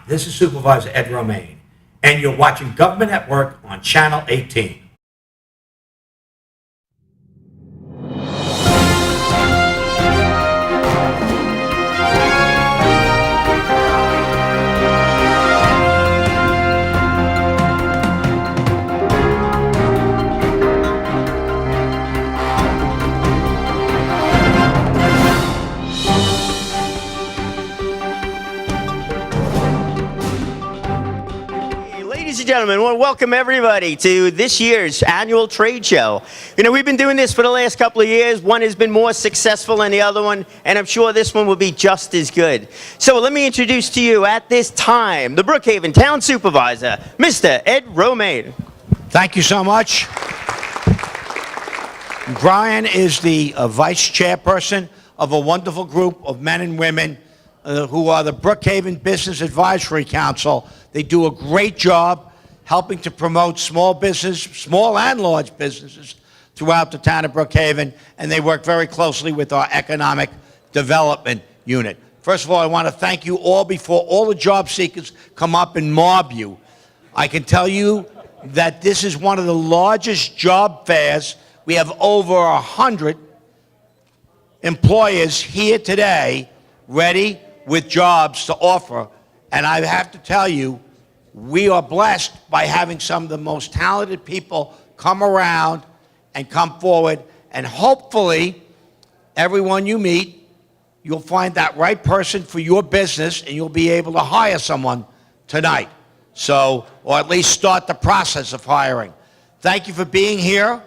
this is Supervisor Ed Romaine, and you're watching Government at Work on Channel 18. Ladies and gentlemen, I want to welcome everybody to this year's annual trade show. You know, we've been doing this for the last couple of years. One has been more successful than the other one, and I'm sure this one will be just as good. So let me introduce to you at this time the Brookhaven Town Supervisor, Mr. Ed Romaine. Thank you so much. Brian is the vice chairperson of a wonderful group of men and women who are the Brookhaven Business Advisory Council. They do a great job helping to promote small business, small and large businesses throughout the town of Brookhaven, and they work very closely with our economic development unit. First of all, I want to thank you all before all the job seekers come up and mob you. I can tell you that this is one of the largest job fairs. We have over 100 employers here today ready with jobs to offer, and I have to tell you, we are blessed by having some of the most talented people come around and come forward, and hopefully everyone you meet, you'll find that right person for your business and you'll be able to hire someone tonight. So, or at least start the process of hiring. Thank you for being here.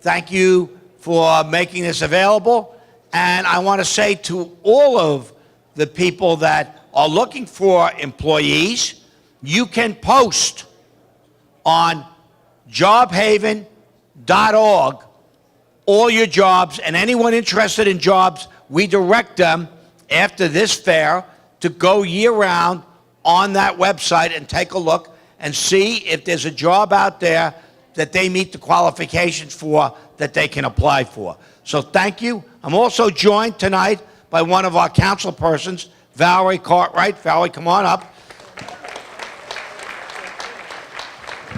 Thank you for making this available. And I want to say to all of the people that are looking for employees, you can post on jobhaven.org all your jobs, and anyone interested in jobs, we direct them after this fair to go year-round on that website and take a look and see if there's a job out there that they meet the qualifications for that they can apply for. So thank you. I'm also joined tonight by one of our council persons, Valerie Cartwright. Valerie, come on up.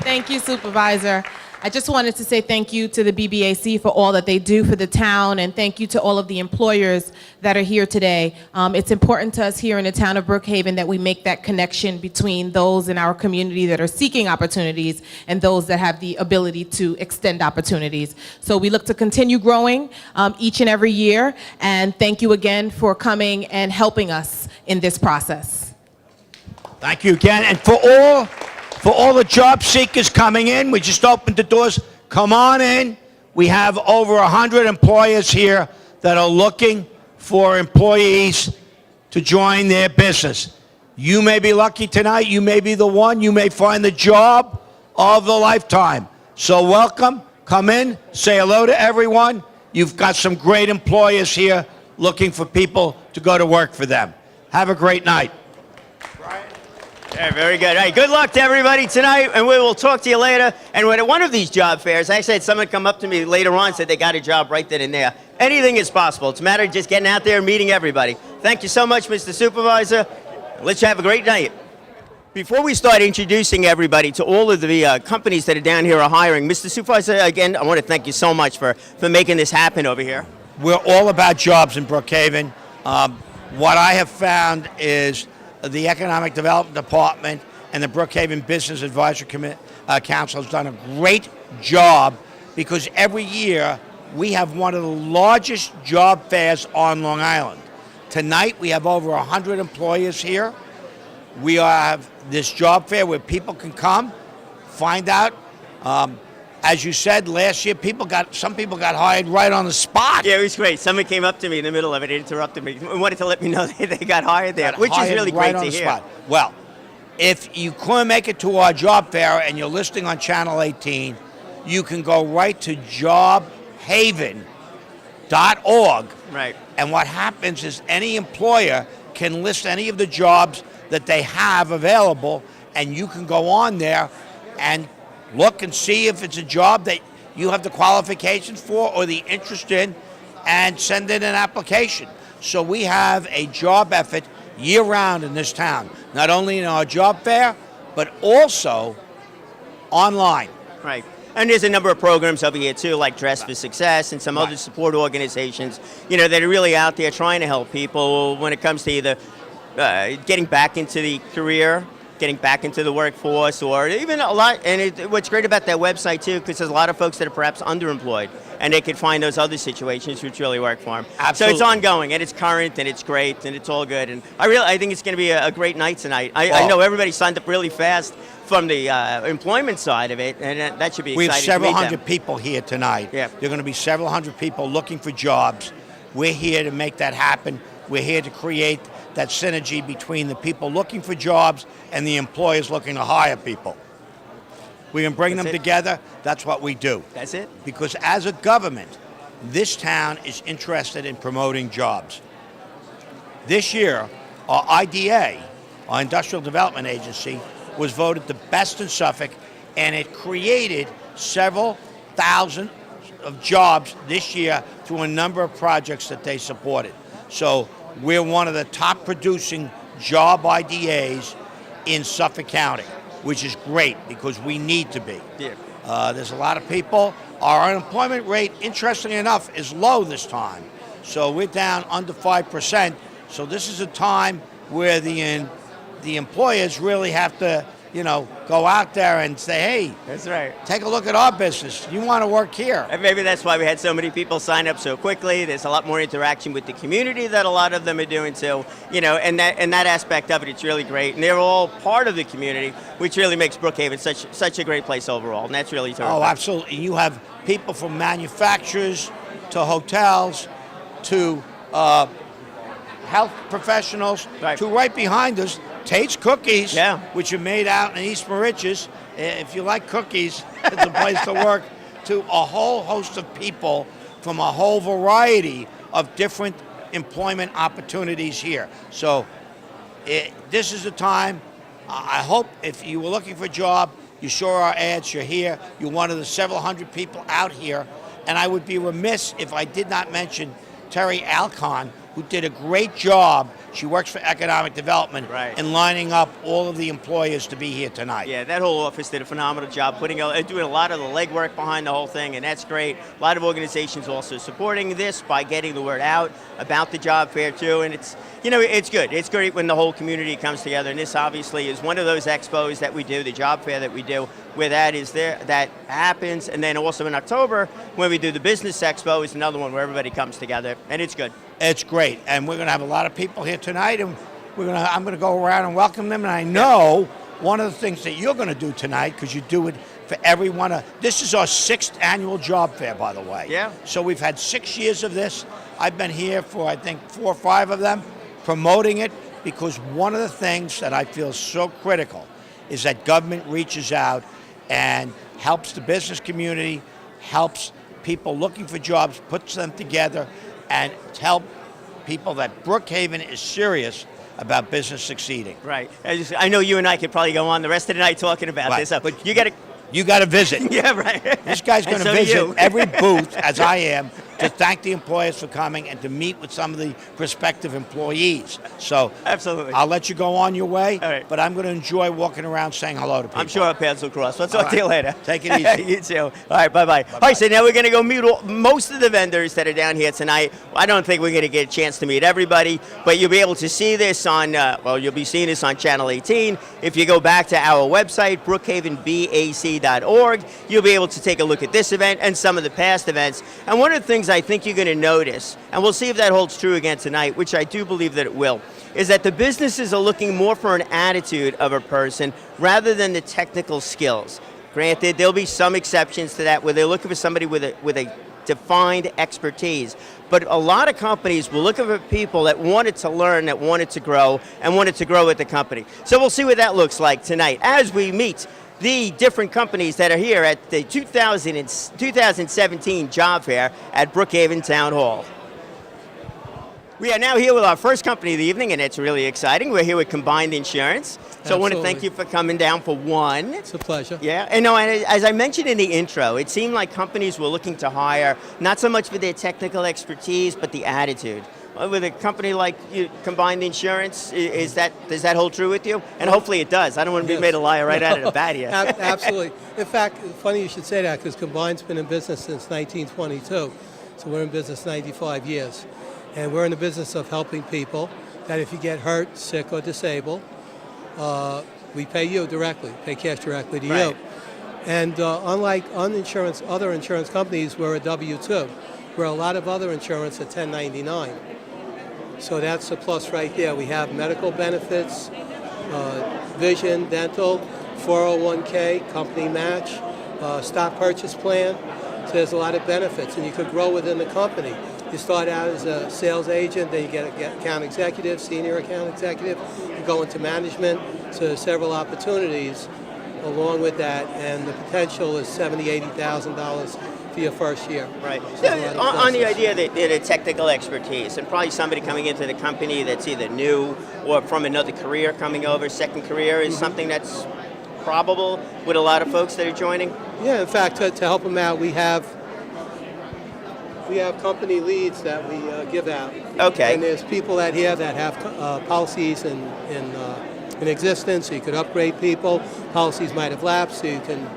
Thank you, Supervisor. I just wanted to say thank you to the BBAC for all that they do for the town, and thank you to all of the employers that are here today. It's important to us here in the town of Brookhaven that we make that connection between those in our community that are seeking opportunities and those that have the ability to extend opportunities. So we look to continue growing each and every year, and thank you again for coming and helping us in this process. Thank you again. And for all the job seekers coming in, we just opened the doors. Come on in. We have over 100 employers here that are looking for employees to join their business. You may be lucky tonight. You may be the one. You may find the job of the lifetime. So welcome. Come in. Say hello to everyone. You've got some great employers here looking for people to go to work for them. Have a great night. Yeah, very good. All right, good luck to everybody tonight, and we will talk to you later. And at one of these job fairs, I said someone come up to me later on and said they got a job right then and there. Anything is possible. It's a matter of just getting out there and meeting everybody. Thank you so much, Mr. Supervisor. Let's have a great night. Before we start introducing everybody to all of the companies that are down here are hiring, Mr. Supervisor, again, I want to thank you so much for making this happen over here. We're all about jobs in Brookhaven. What I have found is the Economic Development Department and the Brookhaven Business Advisory Council has done a great job, because every year we have one of the largest job fairs on Long Island. Tonight we have over 100 employers here. We have this job fair where people can come, find out. As you said, last year some people got hired right on the spot. Yeah, it was great. Someone came up to me in the middle of it, interrupted me, and wanted to let me know that they got hired there, which is really great to hear. Spot. Well, if you couldn't make it to our job fair and you're listening on Channel 18, you can go right to jobhaven.org. Right. And what happens is any employer can list any of the jobs that they have available, and you can go on there and look and see if it's a job that you have the qualifications for or the interest in, and send in an application. So we have a job effort year-round in this town, not only in our job fair, but also online. Right. And there's a number of programs over here too, like Dress for Success and some other support organizations, that are really out there trying to help people when it comes to either getting back into the career, getting back into the workforce, or even a lot. And what's great about that website too, because there's a lot of folks that are perhaps underemployed, and they can find those other situations which really work for them. Absolutely. So it's ongoing, and it's current, and it's great, and it's all good. And I think it's going to be a great night tonight. I know everybody signed up really fast from the employment side of it, and that should be exciting. We have several to meet hundred them. people here tonight. Yeah. There are going to be several hundred people looking for jobs. We're here to make that happen. We're here to create that synergy between the people looking for jobs and the employers looking to hire people. We can bring them together. That's what we do. That's it. Because as a government, this town is interested in promoting jobs. This year, our IDA, our Industrial Development Agency, was voted the best in Suffolk, and it created several thousand of jobs this year through a number of projects that they supported. So we're one of the top producing job IDAs in Suffolk County, which is great because we need to be. Yeah. There's a lot of people. Our unemployment rate, interestingly enough, is low this time. So we're down under 5%. So this is a time where the employers really have to, go out there and say, hey, That's right. take a look at our business. You want to work here. And maybe that's why we had so many people sign up so quickly. There's a lot more interaction with the community that a lot of them are doing too. And that aspect of it, it's really great. And they're all part of the community, which really makes Brookhaven such a great place overall. And that's really terrific. Oh, absolutely. You have people from manufacturers to hotels to health professionals to right behind us, Tate's Cookies, which are made out in East Moriches. If you like cookies, it's a place to work. To a whole host of people from a whole variety of different employment opportunities here. So this is the time. I hope if you were looking for a job, you saw our ads, you're here. You're one of the several hundred people out here. And I would be remiss if I did not mention Terry Alcon, who did a great job. She works for economic development in lining up all of the employers to be here tonight. Yeah, that whole office did a phenomenal job doing a lot of the legwork behind the whole thing, and that's great. A lot of organizations also supporting this by getting the word out about the job fair too, and it's good. It's great when the whole community comes together, and this obviously is one of those expos that we do, the job fair that we do, where that happens, and then also in October when we do the business expo is another one where everybody comes together, and it's good. It's great, and we're going to have a lot of people here tonight, and I'm going to go around and welcome them. And I know one of the things that you're going to do tonight, because you do it for everyone. This is our 6th annual job fair, by the way. Yeah. So we've had 6 years of this. I've been here for I think 4 or 5 of them, promoting it, because one of the things that I feel so critical is that government reaches out and helps the business community, helps people looking for jobs, puts them together, and help people that Brookhaven is serious about business succeeding. Right. I know you and I could probably go on the rest of the night talking about this. But you got to. You got to visit. Yeah, right. This guy's going to so do visit you. every booth, as I am, to thank the employers for coming and to meet with some of the prospective employees. So absolutely, I'll let you go on your way, all right. But I'm going to enjoy walking around saying hello to people. I'm sure our paths will cross. We'll talk to you later. Take it easy. You too. All right, bye-bye. All right, so now we're going to go meet most of the vendors that are down here tonight. I don't think we're going to get a chance to meet everybody, but you'll be able to see this on, you'll be seeing this on Channel 18. If you go back to our website, brookhavenbac.org, you'll be able to take a look at this event and some of the past events. And one of the things I think you're going to notice, and we'll see if that holds true again tonight, which I do believe that it will, is that the businesses are looking more for an attitude of a person rather than the technical skills. Granted, there'll be some exceptions to that where they're looking for somebody with a defined expertise. But a lot of companies were looking for people that wanted to learn, that wanted to grow, and wanted to grow with the company. So we'll see what that looks like tonight as we meet the different companies that are here at the 2017 Job Fair at Brookhaven Town Hall. We are now here with our first company of the evening, and it's really exciting. We're here with Combined Insurance. So I want to thank you for coming down for one. It's a pleasure. Yeah, and as I mentioned in the intro, it seemed like companies were looking to hire not so much for their technical expertise, but the attitude with a company like Combined Insurance, does that hold true with you? And hopefully it does. I don't want to be made a liar right out of the bat here. Absolutely. In fact, funny you should say that because Combined's been in business since 1922. So we're in business 95 years. And we're in the business of helping people that if you get hurt, sick, or disabled, we pay you directly, pay cash directly to you. And unlike other insurance companies, we're a W-2, where a lot of other insurance are 1099. So that's a plus right there. We have medical benefits, vision, dental, 401k, company match, stock purchase plan. So there's a lot of benefits, and you could grow within the company. You start out as a sales agent, then you get account executive, senior account executive, you go into management. So there's several opportunities along with that, and the potential is $70,000, $80,000 for your first year. Right. On the idea that the technical expertise, and probably somebody coming into the company that's either new or from another career coming over, second career, is something that's probable with a lot of folks that are joining? Yeah, in fact, to help them out, we have company leads that we give out. Okay. And there's people that here that have policies in existence, so you could upgrade people. Policies might have lapsed, so you can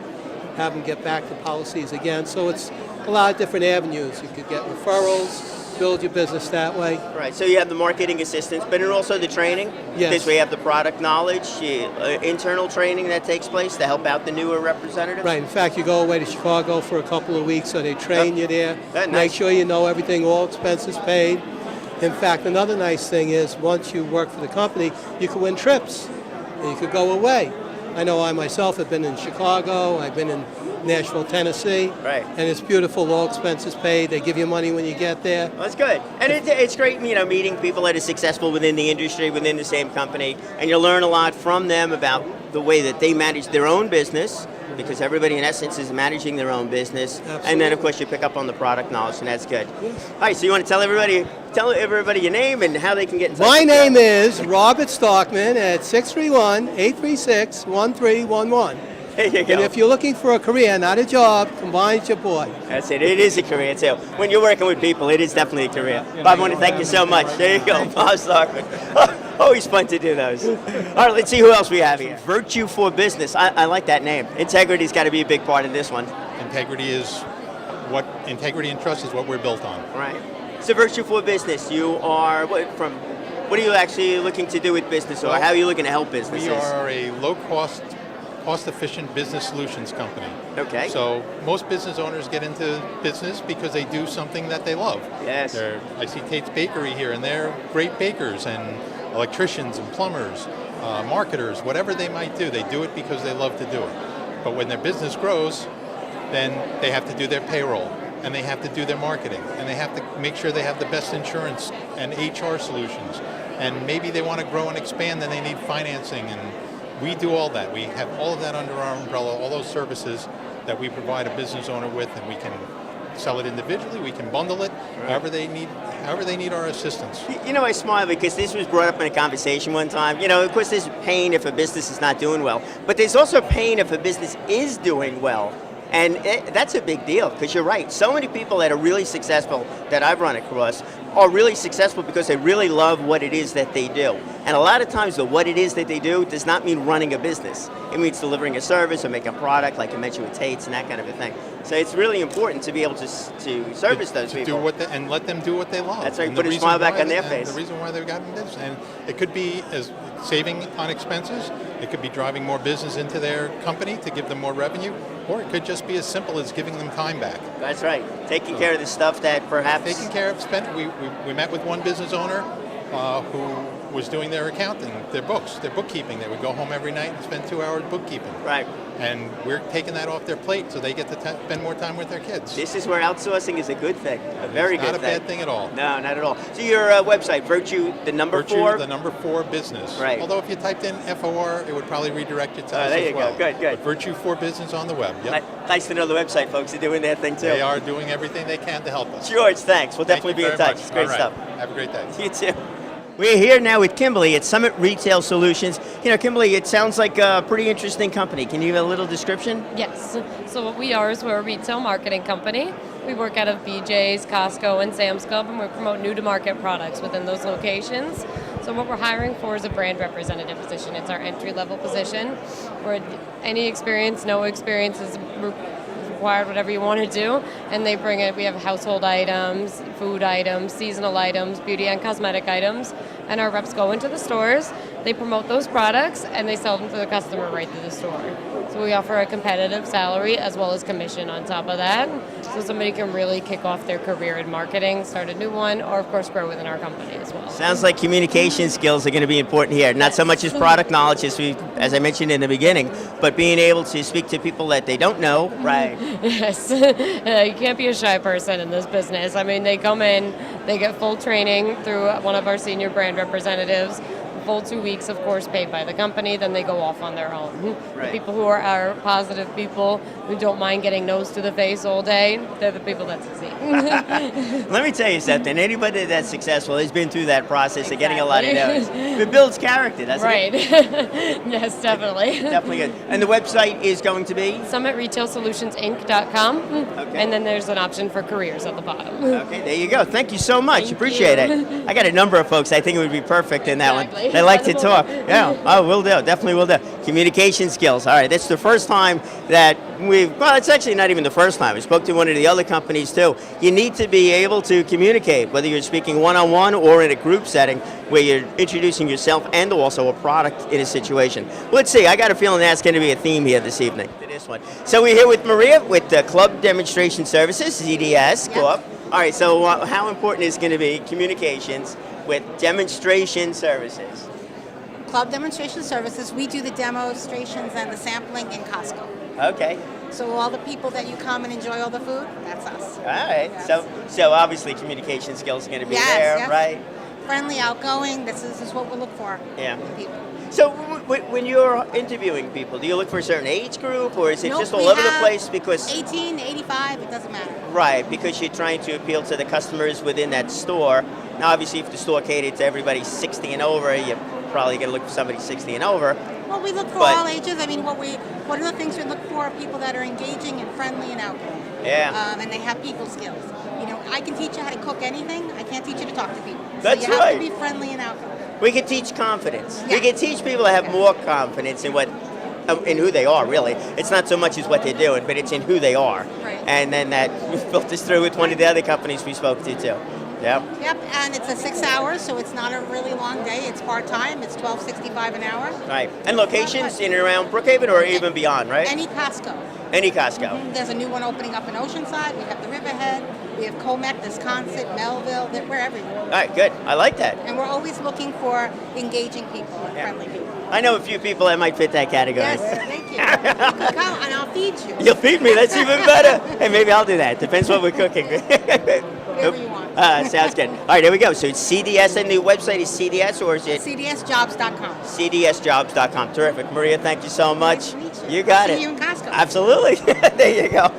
have them get back to policies again. So it's a lot of different avenues. You could get referrals, build your business that way. Right, so you have the marketing assistance, but then also the training. Yes. Because we have the product knowledge, internal training that takes place to help out the newer representatives. Right, in fact, you go away to Chicago for a couple of weeks, so they train you there. That's Make nice. sure you know everything, all expenses paid. In fact, another nice thing is once you work for the company, you can win trips. And you could go away. I know I myself have been in Chicago, I've been in Nashville, Tennessee. Right. And it's beautiful, all expenses paid. They give you money when you get there. Well, that's good. And it's great, meeting people that are successful within the industry, within the same company, and you learn a lot from them about the way that they manage their own business, because everybody in essence is managing their own business. Absolutely. And then of course you pick up on the product knowledge, and that's good. Yes. All right, so you want to tell everybody your name and how they can get in touch My with name you? is Robert Stockman at 631-836-1311. There you go. And if you're looking for a career, not a job, Combine's your boy. That's it. It is a career too. When you're working with people, it is definitely a career. Bob, I want to thank you so much. There you go, Bob Stockman. Always fun to do those. All right, let's see who else we have here. Virtue for Business. I like that name. Integrity's got to be a big part of this one. Integrity and trust is what we're built on. Right. So Virtue for Business, you are what are you actually looking to do with business, or how are you looking to help businesses? We are a cost-efficient business solutions company. Okay. So most business owners get into business because they do something that they love. Yes. I see Tate's Bakery here, and they're great bakers and electricians and plumbers, marketers, whatever they might do. They do it because they love to do it. But when their business grows, then they have to do their payroll, and they have to do their marketing, and they have to make sure they have the best insurance and HR solutions. And maybe they want to grow and expand, then they need financing, and we do all that. We have all of that under our umbrella, all those services that we provide a business owner with, and we can sell it individually, we can bundle it, however they need our assistance. I smile because this was brought up in a conversation one time. Of course there's pain if a business is not doing well, but there's also pain if a business is doing well. And that's a big deal, because you're right. So many people that are really successful that I've run across are really successful because they really love what it is that they do. And a lot of times the what it is that they do does not mean running a business. It means delivering a service or making a product, like you mentioned with Tate's and that kind of a thing. So it's really important to be able to service those people. And let them do what they love. That's right, And put the a smile reason back on their and face. The reason why they've gotten this. And it could be as saving on expenses, it could be driving more business into their company to give them more revenue, or it could just be as simple as giving them time back. That's right, taking care of the stuff that perhaps... Taking care of, we met with one business owner who was doing their accounting, their bookkeeping. They would go home every night and spend 2 hours bookkeeping. Right. And we're taking that off their plate so they get to spend more time with their kids. This is where outsourcing is a good thing, a very good thing. Not a bad thing at all. No, not at all. So your website, Virtue, the number 4? Virtue, the number 4 business. Right. Although if you typed in FOR, it would probably redirect you to us there as you well. go. Good. But Virtue for Business on the web. Yep. Nice to know the website folks are doing their thing too. They are doing everything they can to help us. George, thanks. We'll Thank definitely you be in very touch. much. It's great All right. stuff. Have a great day. You too. We're here now with Kimberly at Summit Retail Solutions. Kimberly, it sounds like a pretty interesting company. Can you give a little description? Yes. So what we are is we're a retail marketing company. We work out of BJ's, Costco, and Sam's Club, and we promote new-to-market products within those locations. So what we're hiring for is a brand representative position. It's our entry-level position, where any experience, no experience is required, whatever you want to do, and they bring it. We have household items, food items, seasonal items, beauty and cosmetic items, and our reps go into the stores, they promote those products, and they sell them to the customer right through the store. So we offer a competitive salary as well as commission on top of that, so somebody can really kick off their career in marketing, start a new one, or of course grow within our company as well. Sounds like communication skills are going to be important here. Not so much as product knowledge, as I mentioned in the beginning, but being able to speak to people that they don't know. Right. Yes, you can't be a shy person in this business. I mean, they come in, they get full training through one of our senior brand representatives, full 2 weeks, of course, paid by the company, then they go off on their own. Right. The people who are positive people, who don't mind getting nose to the face all day, they're the people that succeed. Let me tell you something. Anybody that's successful has been through that process of getting a lot of no's. It builds character, doesn't Right. it? Yes, definitely. Definitely good. And the website is going to be? SummitRetailSolutionsInc.com. Okay. And then there's an option for careers at the bottom. Okay, there you go. Thank you so much. Thank Appreciate you. it. I got a number of folks I think it would be perfect in that Exactly. one. They like to By the talk. moment. Yeah. Oh, will do. Definitely will do. Communication skills. All right. That's the first time that well, it's actually not even the first time. I spoke to one of the other companies too. You need to be able to communicate, whether you're speaking one-on-one or in a group setting where you're introducing yourself and also a product in a situation. Let's see. I got a feeling that's going to be a theme here this evening. To this one. So we're here with Maria with the Club Demonstration Services, CDS Corp. All right. So how important is going to be communications with demonstration services? Club Demonstration Services, we do the demonstrations and the sampling in Costco. Okay. So all the people that you come and enjoy all the food, that's us. All right. Yes. So obviously communication skills are going to be Yes, there, yes. right? Friendly, outgoing, this is what we look for Yeah. in people. So when you're interviewing people, do you look for a certain age group, or is it Nope, just all we over the have place? Because 18, 85, it doesn't matter. right, because you're trying to appeal to the customers within that store. Now, obviously, if the store catered to everybody 60 and over, you're probably going to look for somebody 60 and over. Well, we look for But- all ages. I mean, one of the things we look for are people that are engaging and friendly and outgoing. Yeah. And they have people skills. You know, I can teach you how to cook anything. I can't teach you to talk to people. That's so you right. have to be friendly and outgoing. We can teach confidence. Yeah. We can teach people to have Yeah. more confidence in who they are, really. It's not so much as what they're doing, but it's in who they are. Right. And then that filters through with one of the other companies we spoke to, too. Yep. Yep, and it's a 6 hours, so it's not a really long day. It's part-time. It's $12.65 an hour. Right. And locations in and around Brookhaven or even beyond, right? Any Costco. Any Costco. There's a new one opening up in Oceanside. We have the Riverhead. We have Commack, Wisconsin, Melville. We're everywhere. All right, good. I like that. And we're always looking for engaging people and friendly people. I know a few people that might fit that category. Yes, thank you. You can come and I'll feed you. You'll feed me. That's even better. Hey, maybe I'll do that. Depends what we're cooking. Whatever you want. Sounds good. All right, there we go. So it's CDS, and the website is CDS, or is it CDSjobs.com. CDSjobs.com? Terrific. Maria, thank you so much. Nice to meet you. You got See it. you in Costco. Absolutely. There you go.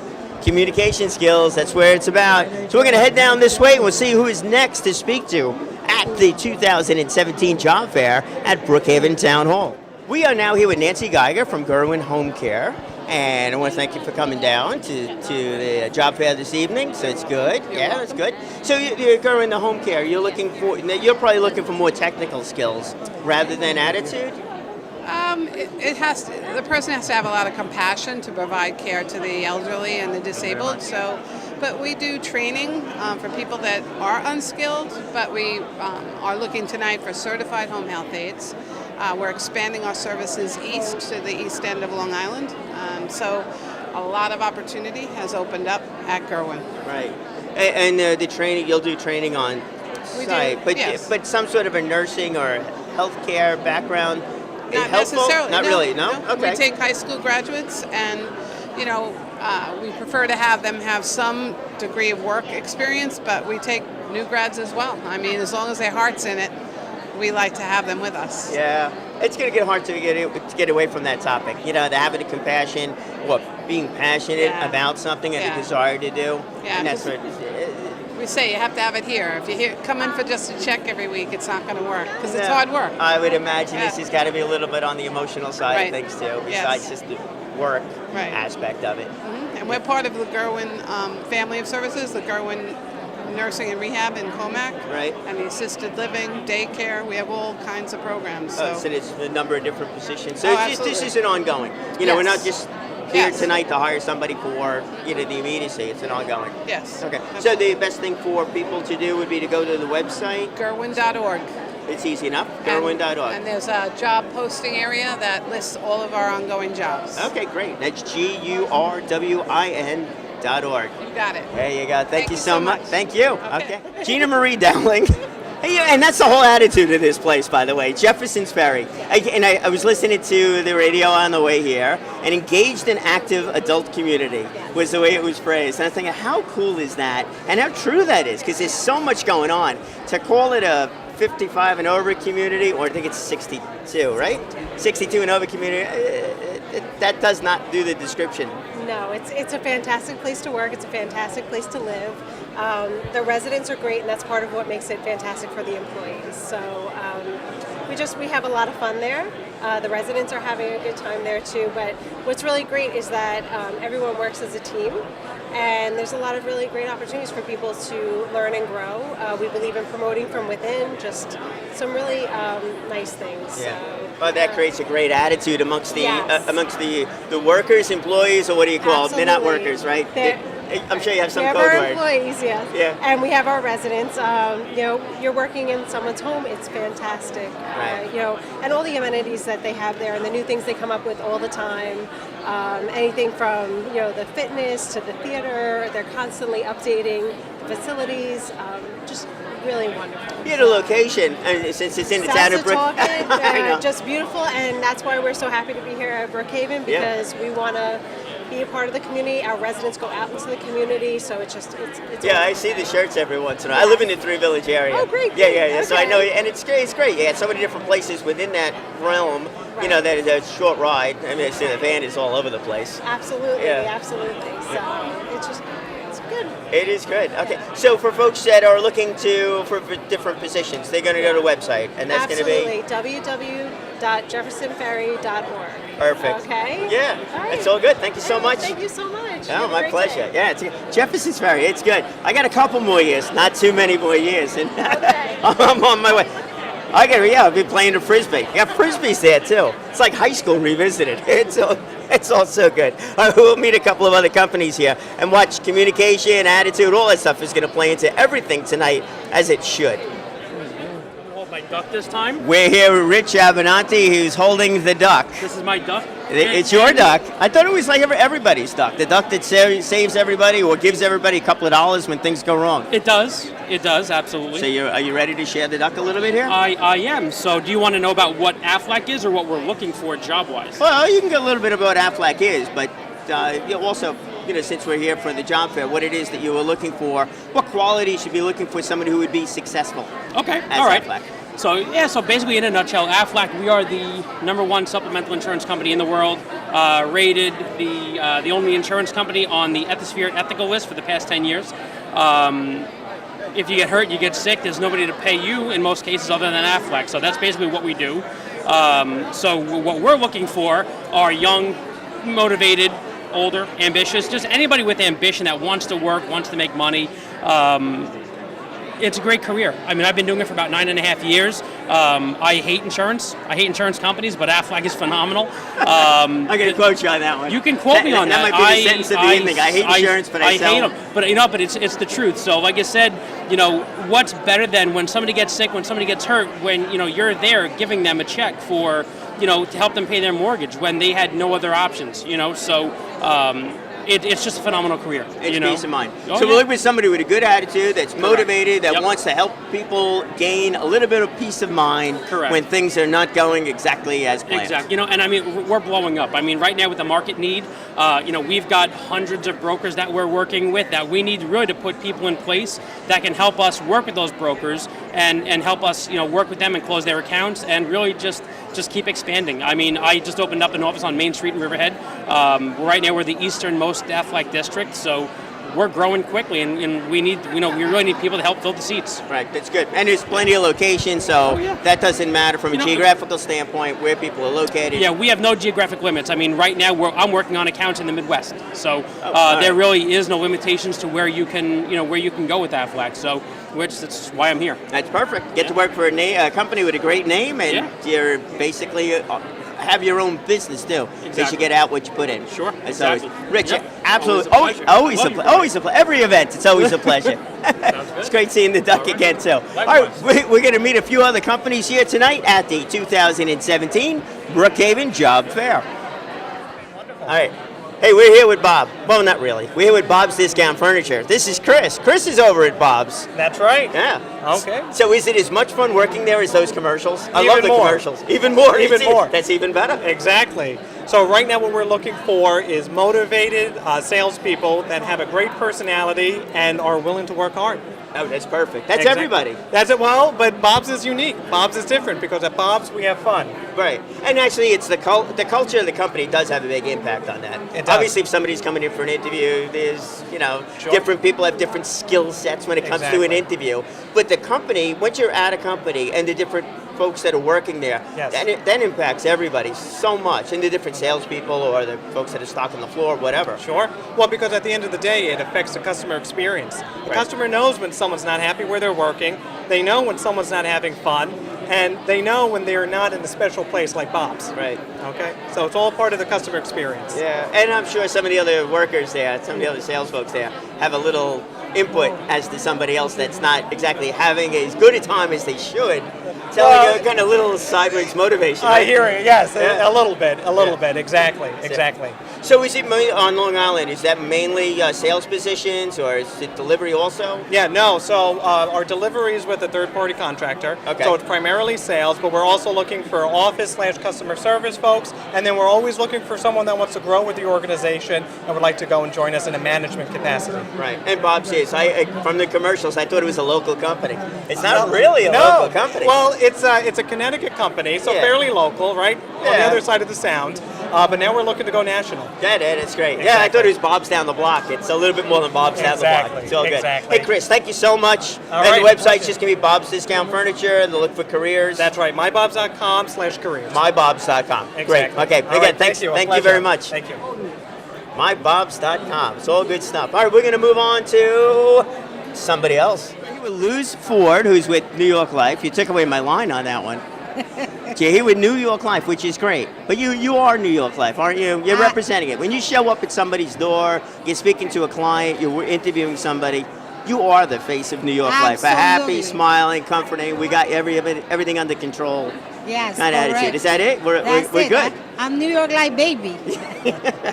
Communication skills, that's where it's about. So we're going to head down this way and we'll see who is next to speak to at the 2017 job fair at Brookhaven Town Hall. We are now here with Nancy Geiger from Gerwin Home Care. And I want to thank you for coming down to the job fair this evening. So it's good. Yeah, it's good. So you're Gerwin the Home Care. You're you're probably looking for more technical skills rather than attitude. The person has to have a lot of compassion to provide care to the elderly and the disabled. So, but we do training for people that are unskilled. But we are looking tonight for certified home health aides. We're expanding our services east to the east end of Long Island. So, a lot of opportunity has opened up at Gerwin. Right. And the training, you'll do training on We do, site, yes. but some sort of a nursing or healthcare background. Not helpful? necessarily. Not no, really. No. Okay. We take high school graduates, and we prefer to have them have some degree of work experience, but we take new grads as well. I mean, as long as their heart's in it, we like to have them with us. Yeah, it's going to get hard to get away from that topic. You know, the having the compassion, being passionate Yeah. about something and Yeah. a desire to do. Yeah, And that's what. We say you have to have it here. If you come in for just a check every week, it's not going to work because it's Yeah. hard work. I would imagine this Yeah. has got to be a little bit on the emotional side Right. of things too, Yes. besides just the work Right. aspect of it. And And we're part of the Gerwin family of services, the Gerwin Nursing and Rehab in Comac. Right. And the assisted living, daycare. We have all kinds of programs. So there's a number of different positions. So this absolutely. is an ongoing. You know, we're not Yes. just here Yes. tonight to hire somebody for the immediacy. It's an ongoing. Yes. Okay. So the best thing for people to do would be to go to the website. Gerwin.org. It's easy enough. Gerwin.org. And there's a job posting area that lists all of our ongoing jobs. Okay, great. That's GURWIN.org. You got it. There you go. Thank you so much. much. Thank you. Okay. Gina Marie Dowling. Hey, and that's the whole attitude of this place, by the way. Jefferson's Ferry. I was listening to the radio on the way here, and engaged and active adult community was the way it was phrased. And I'm thinking, how cool is that? And how true that is, because there's so much going on. To call it a 55 and over community, or I think it's 62, right? 62 and over community, that does not do the description. No, it's a fantastic place to work. It's a fantastic place to live. The residents are great, and that's part of what makes it fantastic for the employees. So we have a lot of fun there. The residents are having a good time there too. But what's really great is that everyone works as a team, and there's a lot of really great opportunities for people to learn and grow. We believe in promoting from within, just some really nice things. Yeah. So, Well, that creates a great attitude amongst the Yes. the workers, employees, or what do you call them? They're not Absolutely. workers, right? They're- I'm sure you have some we have code our word. employees, yes. Yeah. And we have our residents. You're working in someone's home. It's fantastic. Right. And all the amenities that they have there, and the new things they come up with all the time. Anything from the fitness to the theater. They're constantly updating the facilities. Just really wonderful. You had a location, and since it's in the town of South Brookhaven, just beautiful, and that's why we're so happy to be here at Brookhaven, because we want to be a part of the community. Our residents go out into the community, so it's Yeah, I see the shirts every once in a while. I live in the Three Village area. Oh, great, Yeah, great. yeah, yeah. So I Okay. know, and it's great. It's great. You had so many different places within that realm. That is a short ride. I mean, I see the van is all over the place. Absolutely, Yeah. absolutely. So it's good. It is good. Okay, so for folks that are looking for different positions, they're going to go to the website, and that's going to be Absolutely. www.jeffersonferry.org. perfect. Okay. Yeah, All right. it's all good. Thank you so much. Thank you so much. Oh, Have a my great pleasure. day. Yeah, it's Jefferson's Ferry. It's good. I got a couple more years, not too many more years, and Okay. I'm on my way. I'll be playing the frisbee. You got frisbees there too. It's like high school revisited. It's all so good. We'll meet a couple of other companies here and watch communication, attitude, all that stuff is going to play into everything tonight, as it should. Hold my duck this time. We're here with Rich Avenanti, who's holding the duck. This is my duck. It's your duck. I thought it was like everybody's duck. The duck that saves everybody or gives everybody a couple of dollars when things go wrong. It does. It does, absolutely. So are you ready to share the duck a little bit here? I am. So do you want to know about what AFLAC is or what we're looking for job-wise? Well, you can get a little bit about what AFLAC is, but also, since we're here for the job fair, what it is that you were looking for, what quality you should be looking for somebody who would be successful. Okay, as all right. AFLAC. So basically in a nutshell, AFLAC, we are the #1 supplemental insurance company in the world, rated the only insurance company on the Ethisphere ethical list for the past 10 years. If you get hurt, you get sick, there's nobody to pay you in most cases other than AFLAC. So that's basically what we do. So what we're looking for are young, motivated, older, ambitious, just anybody with ambition that wants to work, wants to make money. It's a great career. I mean, I've been doing it for about 9.5 years. I hate insurance. I hate insurance companies, but AFLAC is phenomenal. I'm going to quote you on that one. You can quote me on that. That might be the sentence of the evening. I hate insurance, but I sell hate them. But it's the truth. So, like I said, what's better than when somebody gets sick, when somebody gets hurt, when you're there giving them a check for to help them pay their mortgage when they had no other options. So. It's just a phenomenal career. It's peace of mind. Oh, so we're looking for somebody with a good attitude, that's motivated, that Yep. wants to help people gain a little bit of peace of mind Correct. when things are not going exactly as planned. Exactly. And I mean, we're blowing up. I mean, right now with the market need, we've got hundreds of brokers that we're working with that we need really to put people in place that can help us work with those brokers and help us, work with them and close their accounts and really just keep expanding. I mean, I just opened up an office on Main Street in Riverhead. Right now we're the easternmost AFLAC district, so we're growing quickly, and we need, we really need people to help fill the seats. Right, that's good. And there's plenty of locations, so that doesn't matter from a geographical standpoint where people are located. Yeah, we have no geographic limits. I mean, right now I'm working on accounts in the Midwest, so there really is no limitations to where you can, where you can go with Aflac. So, that's why I'm here. That's perfect. Get to work for a company with a great name, and you're basically have your own business too. Exactly. So you should get out what you put in. Sure, That's exactly. always, Rich, Yep. absolutely, Always a pleasure. always a Love pleasure. Always a pleasure. Every event, it's always a pleasure. It's great seeing the duck again too. All right, we're going to meet a few other companies here tonight at the 2017 Brookhaven Job Fair. All right. Hey, we're here with Bob. Well, not really. We're here with Bob's Discount Furniture. This is Chris. Chris is over at Bob's. That's right. Yeah. Okay. So is it as much fun working there as those commercials? I love Even the more. commercials. Even more. Even more. That's even better. Exactly. So right now what we're looking for is motivated salespeople that have a great personality and are willing to work hard. Oh, that's perfect. That's Exactly. everybody. That's it. Well, but Bob's is unique. Bob's is different because at Bob's we have fun. Right. And actually, it's the culture of the company does have a big impact on that. It does. Obviously, if somebody's coming in for an interview, there's, Sure. different people have different skill sets when it comes to an Exactly. interview. But the company, once you're at a company and the different folks that are working there, Yes. that impacts everybody so much. And the different salespeople or the folks that are stocking the floor, whatever. Sure. Well, because at the end of the day, it affects the customer experience. The customer knows when someone's not happy where they're working. They know when someone's not having fun. And they know when they're not in a special place like Bob's. Right. Okay? So it's all part of the customer experience. Yeah, and I'm sure some of the other workers there, some of the other sales folks there, have a little input as to somebody else that's not exactly having as good a time as they should. So like a kind of little sideways motivation. I right? hear it, yes, Yeah. a little bit, exactly. So is it on Long Island? Is that mainly sales positions, or is it delivery also? Yeah, no, so our delivery is with a third-party contractor. Okay. So it's primarily sales, but we're also looking for office/customer service folks, and then we're always looking for someone that wants to grow with the organization and would like to go and join us in a management capacity. Right, and Bob says, from the commercials, I thought it was a local company. It's not really a local company. Well, it's a Connecticut company, so fairly local, right? On the Yeah. other side of the sound. But now we're looking to go national. That's great. Yeah, I thought it was Bob's down the block. It's a little bit more than Bob's down the block. It's all good. Exactly. Hey, Chris, thank you so much. All and right, the website's pleasure. just going to be Bob's Discount Furniture, and they'll look for careers. That's right, mybobs.com/careers. mybobs.com. Exactly. Great. Okay, All again, right, thank you A very pleasure. much. Thank you. mybobs.com. It's all good stuff. All right, we're going to move on to somebody else. We're with Luz Ford, who's with New York Life. You took away my line on that one. You're here with New York Life, which is great. But you are New York Life, aren't you? You're representing it. When you show up at somebody's door, you're speaking to a client, you're interviewing somebody, you are the face of New York Life. A happy, Absolutely. smiling, comforting, we got everything under control Yes, kind of correct. attitude. Is that it? We're That's good. I'm New York Life baby.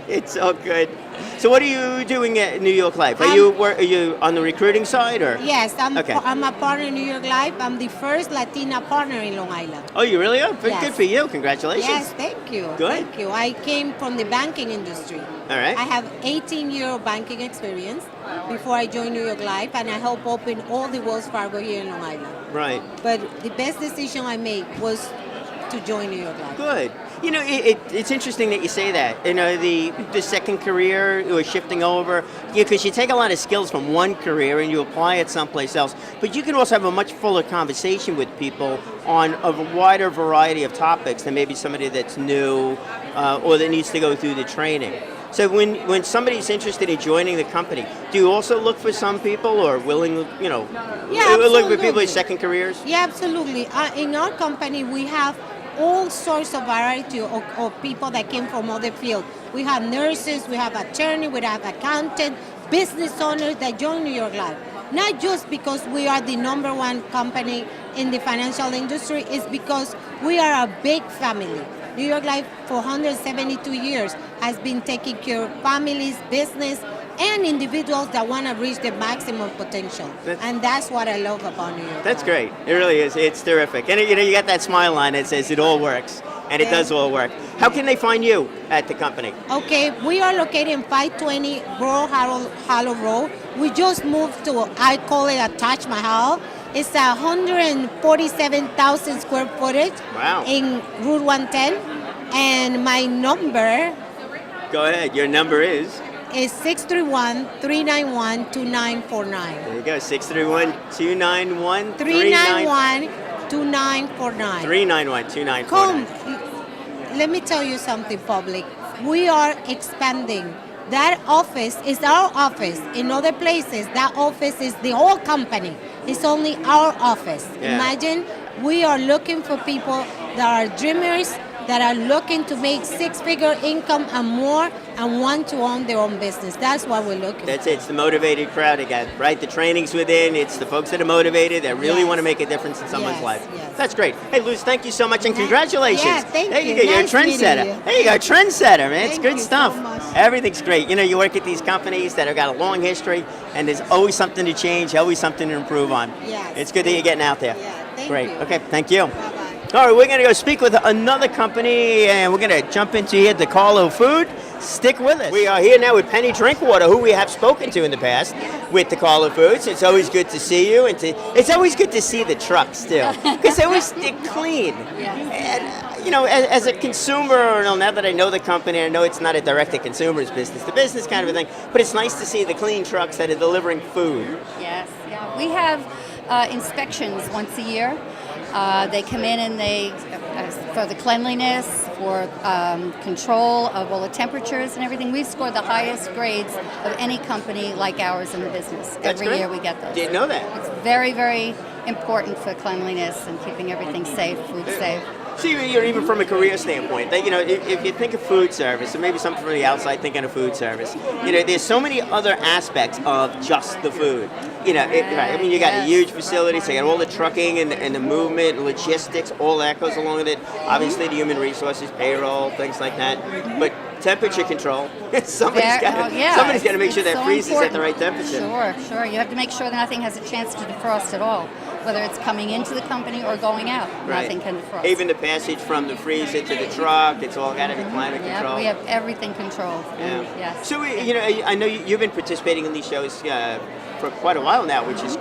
It's all good. So what are you doing at New York Life? Are you on the recruiting side, or? Yes, I'm Okay. I'm a partner in New York Life. I'm the first Latina partner in Long Island. Oh, you really are? Very Yes. good for you. Congratulations. Yes, thank you. Good. Thank you. I came from the banking industry. All right. I have 18-year banking experience before I joined New York Life, and I helped open all the Wells Fargo here in Long Island. Right. But the best decision I made was to join New York Life. Good. You know, it's interesting that you say that. You know, the second career or shifting over, because you take a lot of skills from one career and you apply it someplace else. But you can also have a much fuller conversation with people on a wider variety of topics than maybe somebody that's new or that needs to go through the training. So when somebody's interested in joining the company, do you also look for some people or willing, Yeah, look for absolutely. people with second careers? Yeah, absolutely. In our company, we have all sorts of variety of people that came from other fields. We have nurses, we have attorneys, we have accountants, business owners that join New York Life. Not just because we are the number one company in the financial industry, it's because we are a big family. New York Life for 172 years has been taking care of families, business, and individuals that want to reach the maximum potential. And that's what I love about New York. That's great. It really is. It's terrific. And you got that smile on that says it all works. And it does all work. How can they find you at the company? Okay, we are located in 520 Hollow Road. We just moved to, I call it a Taj Mahal. It's 147,000 square footage in Route 110. And my number... Go ahead. Your number is? is 631-391-2949. There you go, 631-291-3949. 391-2949. 391-2949. Come, let me tell you something, public. We are expanding. That office is our office. In other places, that office is the whole company. It's only our office. Yeah. Imagine we are looking for people that are dreamers, that are looking to make six-figure income and more, and want to own their own business. That's what we're looking That's for. it. It's the motivated crowd again, right? The training's within. It's the folks that are motivated, that really Yes. want to make a difference in someone's Yes, life. yes. That's great. Hey, Luz, thank you so much, and congratulations. Yeah, thank there you. go. You're Nice a trendsetter. meeting you. There you go, trendsetter, man. It's Thank good you stuff. so much. Everything's great. You know, you work at these companies that have got a long history, and there's always something to change, always something to improve on. Yes. It's good that you're getting out there. Yeah, thank Great. you. Okay, thank you. Bye-bye. All right, we're going to go speak with another company, and we're going to jump into here, DeCarlo Food. Stick with us. We are here now with Penny Drinkwater, who we have spoken to in the past with DeCarlo Foods. It's always good to see you, and it's always good to see the trucks, too, because they're clean. And, you know, as a consumer, now that I know the company, I know it's not a direct-to-consumer's business, the business kind of a thing, but it's nice to see the clean trucks that are delivering food. Yes, yeah. We have inspections once a year. They come in and they, for the cleanliness, for control of all the temperatures and everything. We've scored the highest grades of any company like ours in the business. That's Every great. year we get those. Didn't know that. It's very, very important for cleanliness and keeping everything safe, food safe. See, you're even from a career standpoint. That, you know, if you think of food service, or maybe something from the outside thinking of food service, you know, there's so many other aspects of just the food. You know, right? I mean, you got a huge facility, so you got all the trucking and the movement, logistics, all that goes along with it. Obviously, the human resources, payroll, things like that. But temperature control, somebody's got to make sure that so freezes at the important. right temperature. Sure. You have to make sure that nothing has a chance to defrost at all, whether it's coming into the company or going out. Right. Nothing can defrost. Even the passage from the freezer to the truck, it's all got to be climate Yeah, controlled. we have everything controlled. Yeah. Yes. So you know, I know you've been participating in these shows for quite a while now, which is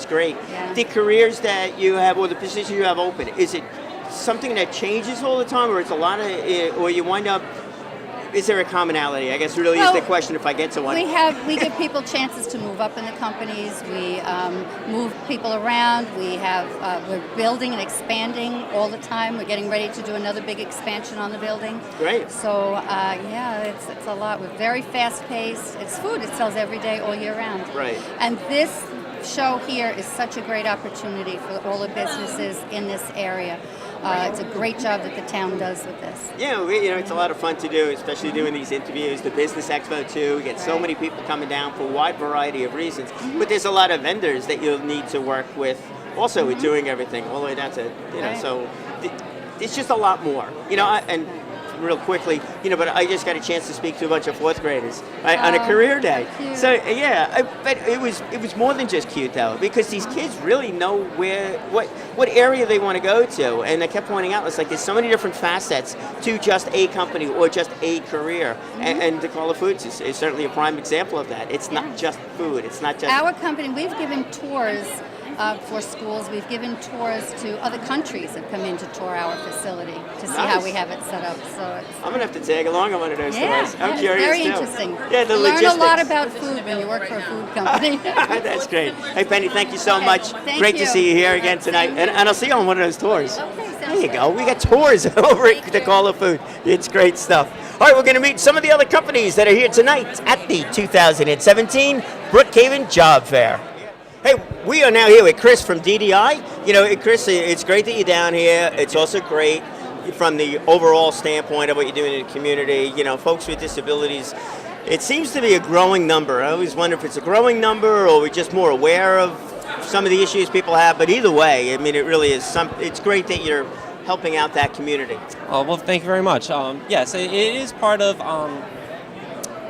great. Yeah. The careers that you have, or the positions you have open, is it something that changes all the time, or it's a lot of, or you wind up? Is there a commonality? I guess really is the question if I get to one. We give people chances to move up in the companies. We move people around. We're building and expanding all the time. We're getting ready to do another big expansion on the building. Great. So it's a lot. We're very fast paced. It's food. It sells every day, all year round. Right. And this show here is such a great opportunity for all the businesses in this area. It's a great job that the town does with this. Yeah, it's a lot of fun to do, especially doing these interviews. The Business Expo too. We get so many people coming down for a wide variety of reasons. But there's a lot of vendors that you'll need to work with. Also, with doing everything all the way down to So it's just a lot more. And real quickly, but I just got a chance to speak to a bunch of fourth graders on a career day. Cute. So but it was more than just cute though, because these kids really know what area they want to go to, and I kept pointing out it's like there's so many different facets to just a company or just a career, and DeCarlo Foods is certainly a prime example of that. It's not just food. It's not just our company. We've given tours. For schools, we've given tours to other countries that come in to tour our facility to see how we have it set up. So I'm gonna have to tag along on one of those tours. I'm it's curious very too. interesting. Yeah, the you logistics. learn a lot about food when you work for a food company. That's great. Hey, Penny, thank you so much. Thank Great to you. see you here again tonight, and I'll see you on one of those tours. Okay, There you go. We got tours over at DeCarlo Food. It's great stuff. All right, we're going to meet some of the other companies that are here tonight at the 2017 Brookhaven Job Fair. Hey, we are now here with Chris from DDI. Chris, it's great that you're down here. It's also great from the overall standpoint of what you're doing in the community. Folks with disabilities, it seems to be a growing number. I always wonder if it's a growing number or we're just more aware of some of the issues people have. But either way, I mean, it really is it's great that you're helping out that community. Well, thank you very much. Yes, it is part of...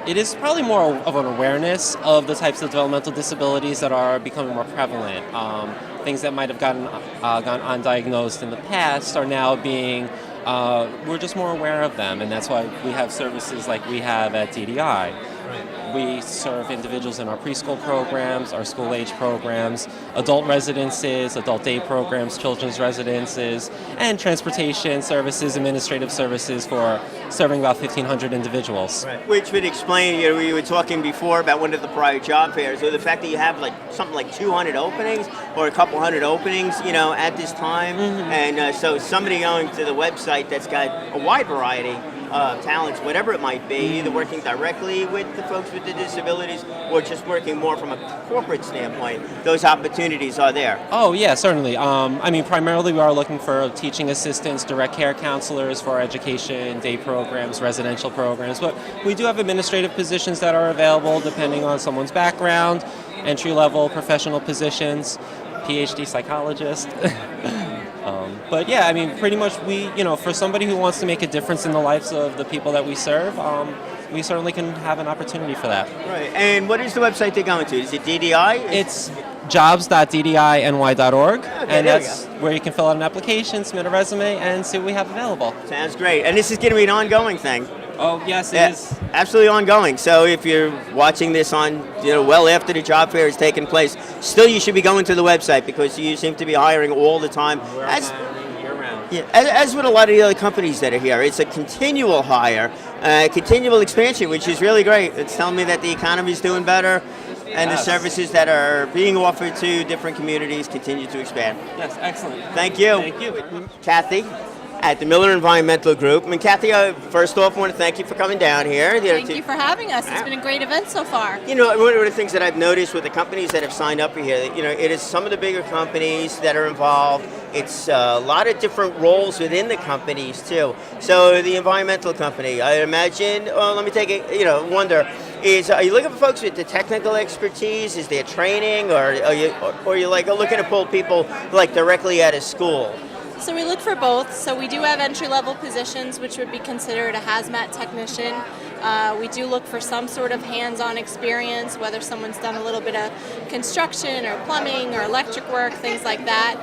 It is probably more of an awareness of the types of developmental disabilities that are becoming more prevalent. Things that might have gone undiagnosed in the past are now being, we're just more aware of them, and that's why we have services like we have at DDI. We serve individuals in our preschool programs, our school-age programs, adult residences, adult day programs, children's residences, and transportation services, administrative services for serving about 1,500 individuals. Right. Which would explain, we were talking before about one of the prior job fairs, or the fact that you have like something like 200 openings or a couple hundred openings, at this time. And so somebody going to the website that's got a wide variety of talents, whatever it might be, either working directly with the folks with the disabilities or just working more from a corporate standpoint, those opportunities are there. Oh, yeah, certainly. Primarily we are looking for teaching assistants, direct care counselors for our education, day programs, residential programs, but we do have administrative positions that are available depending on someone's background, entry-level professional positions, PhD psychologist. But yeah, pretty much we, for somebody who wants to make a difference in the lives of the people that we serve, we certainly can have an opportunity for that. Right. And what is the website they're going to? Is it DDI? It's jobs.ddiny.org, and there that's where you can fill out an application, submit a resume, and see what we have available. Sounds great. And this is going to be an ongoing thing. Oh, yes, it is. Absolutely ongoing. So if you're watching this on, well after the job fair has taken place, still you should be going to the website because you seem to be hiring all the time. As with a lot of the other companies that are here, it's a continual hire, continual expansion, which is really great. It's telling me that the economy is doing better and the services that are being offered to different communities continue to expand. Yes, excellent. Thank you. Thank you. Kathy at the Miller Environmental Group. Kathy, first off, I want to thank you for coming down here. Thank you for having us. It's been a great event so far. One of the things that I've noticed with the companies that have signed up here, it is some of the bigger companies that are involved. It's a lot of different roles within the companies, too. So the environmental company, I imagine, let me take it, wonder, are you looking for folks with the technical expertise? Is there training? Or are you looking to pull people directly out of school? So we look for both. So we do have entry-level positions, which would be considered a hazmat technician. We do look for some sort of hands-on experience, whether someone's done a little bit of construction or plumbing or electric work, things like that.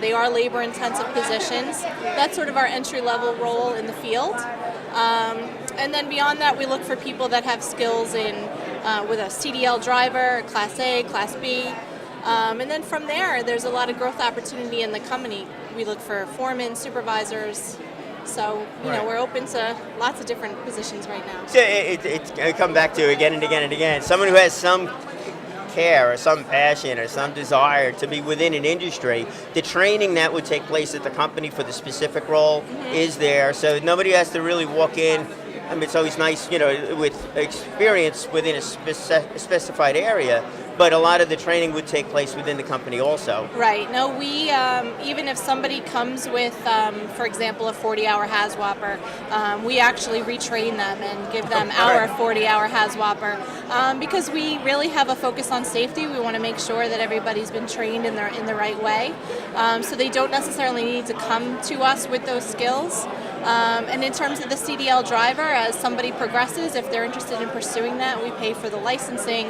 They are labor-intensive positions. That's sort of our entry-level role in the field. And then beyond that, we look for people that have skills with a CDL driver, Class A, Class B. And then from there, there's a lot of growth opportunity in the company. We look for foremen, supervisors. So, we're open to lots of different positions right now. So it's going to come back to again and again and again. Someone who has some care or some passion or some desire to be within an industry, the training that would take place at the company for the specific role is there. So nobody has to really walk in. It's always nice, with experience within a specified area, but a lot of the training would take place within the company also. Right. No, we, even if somebody comes with, for example, a 40-hour HAZWOPER, we actually retrain them and give them our 40-hour HAZWOPER because we really have a focus on safety. We want to make sure that everybody's been trained in the right way. So they don't necessarily need to come to us with those skills. And in terms of the CDL driver, as somebody progresses, if they're interested in pursuing that, we pay for the licensing.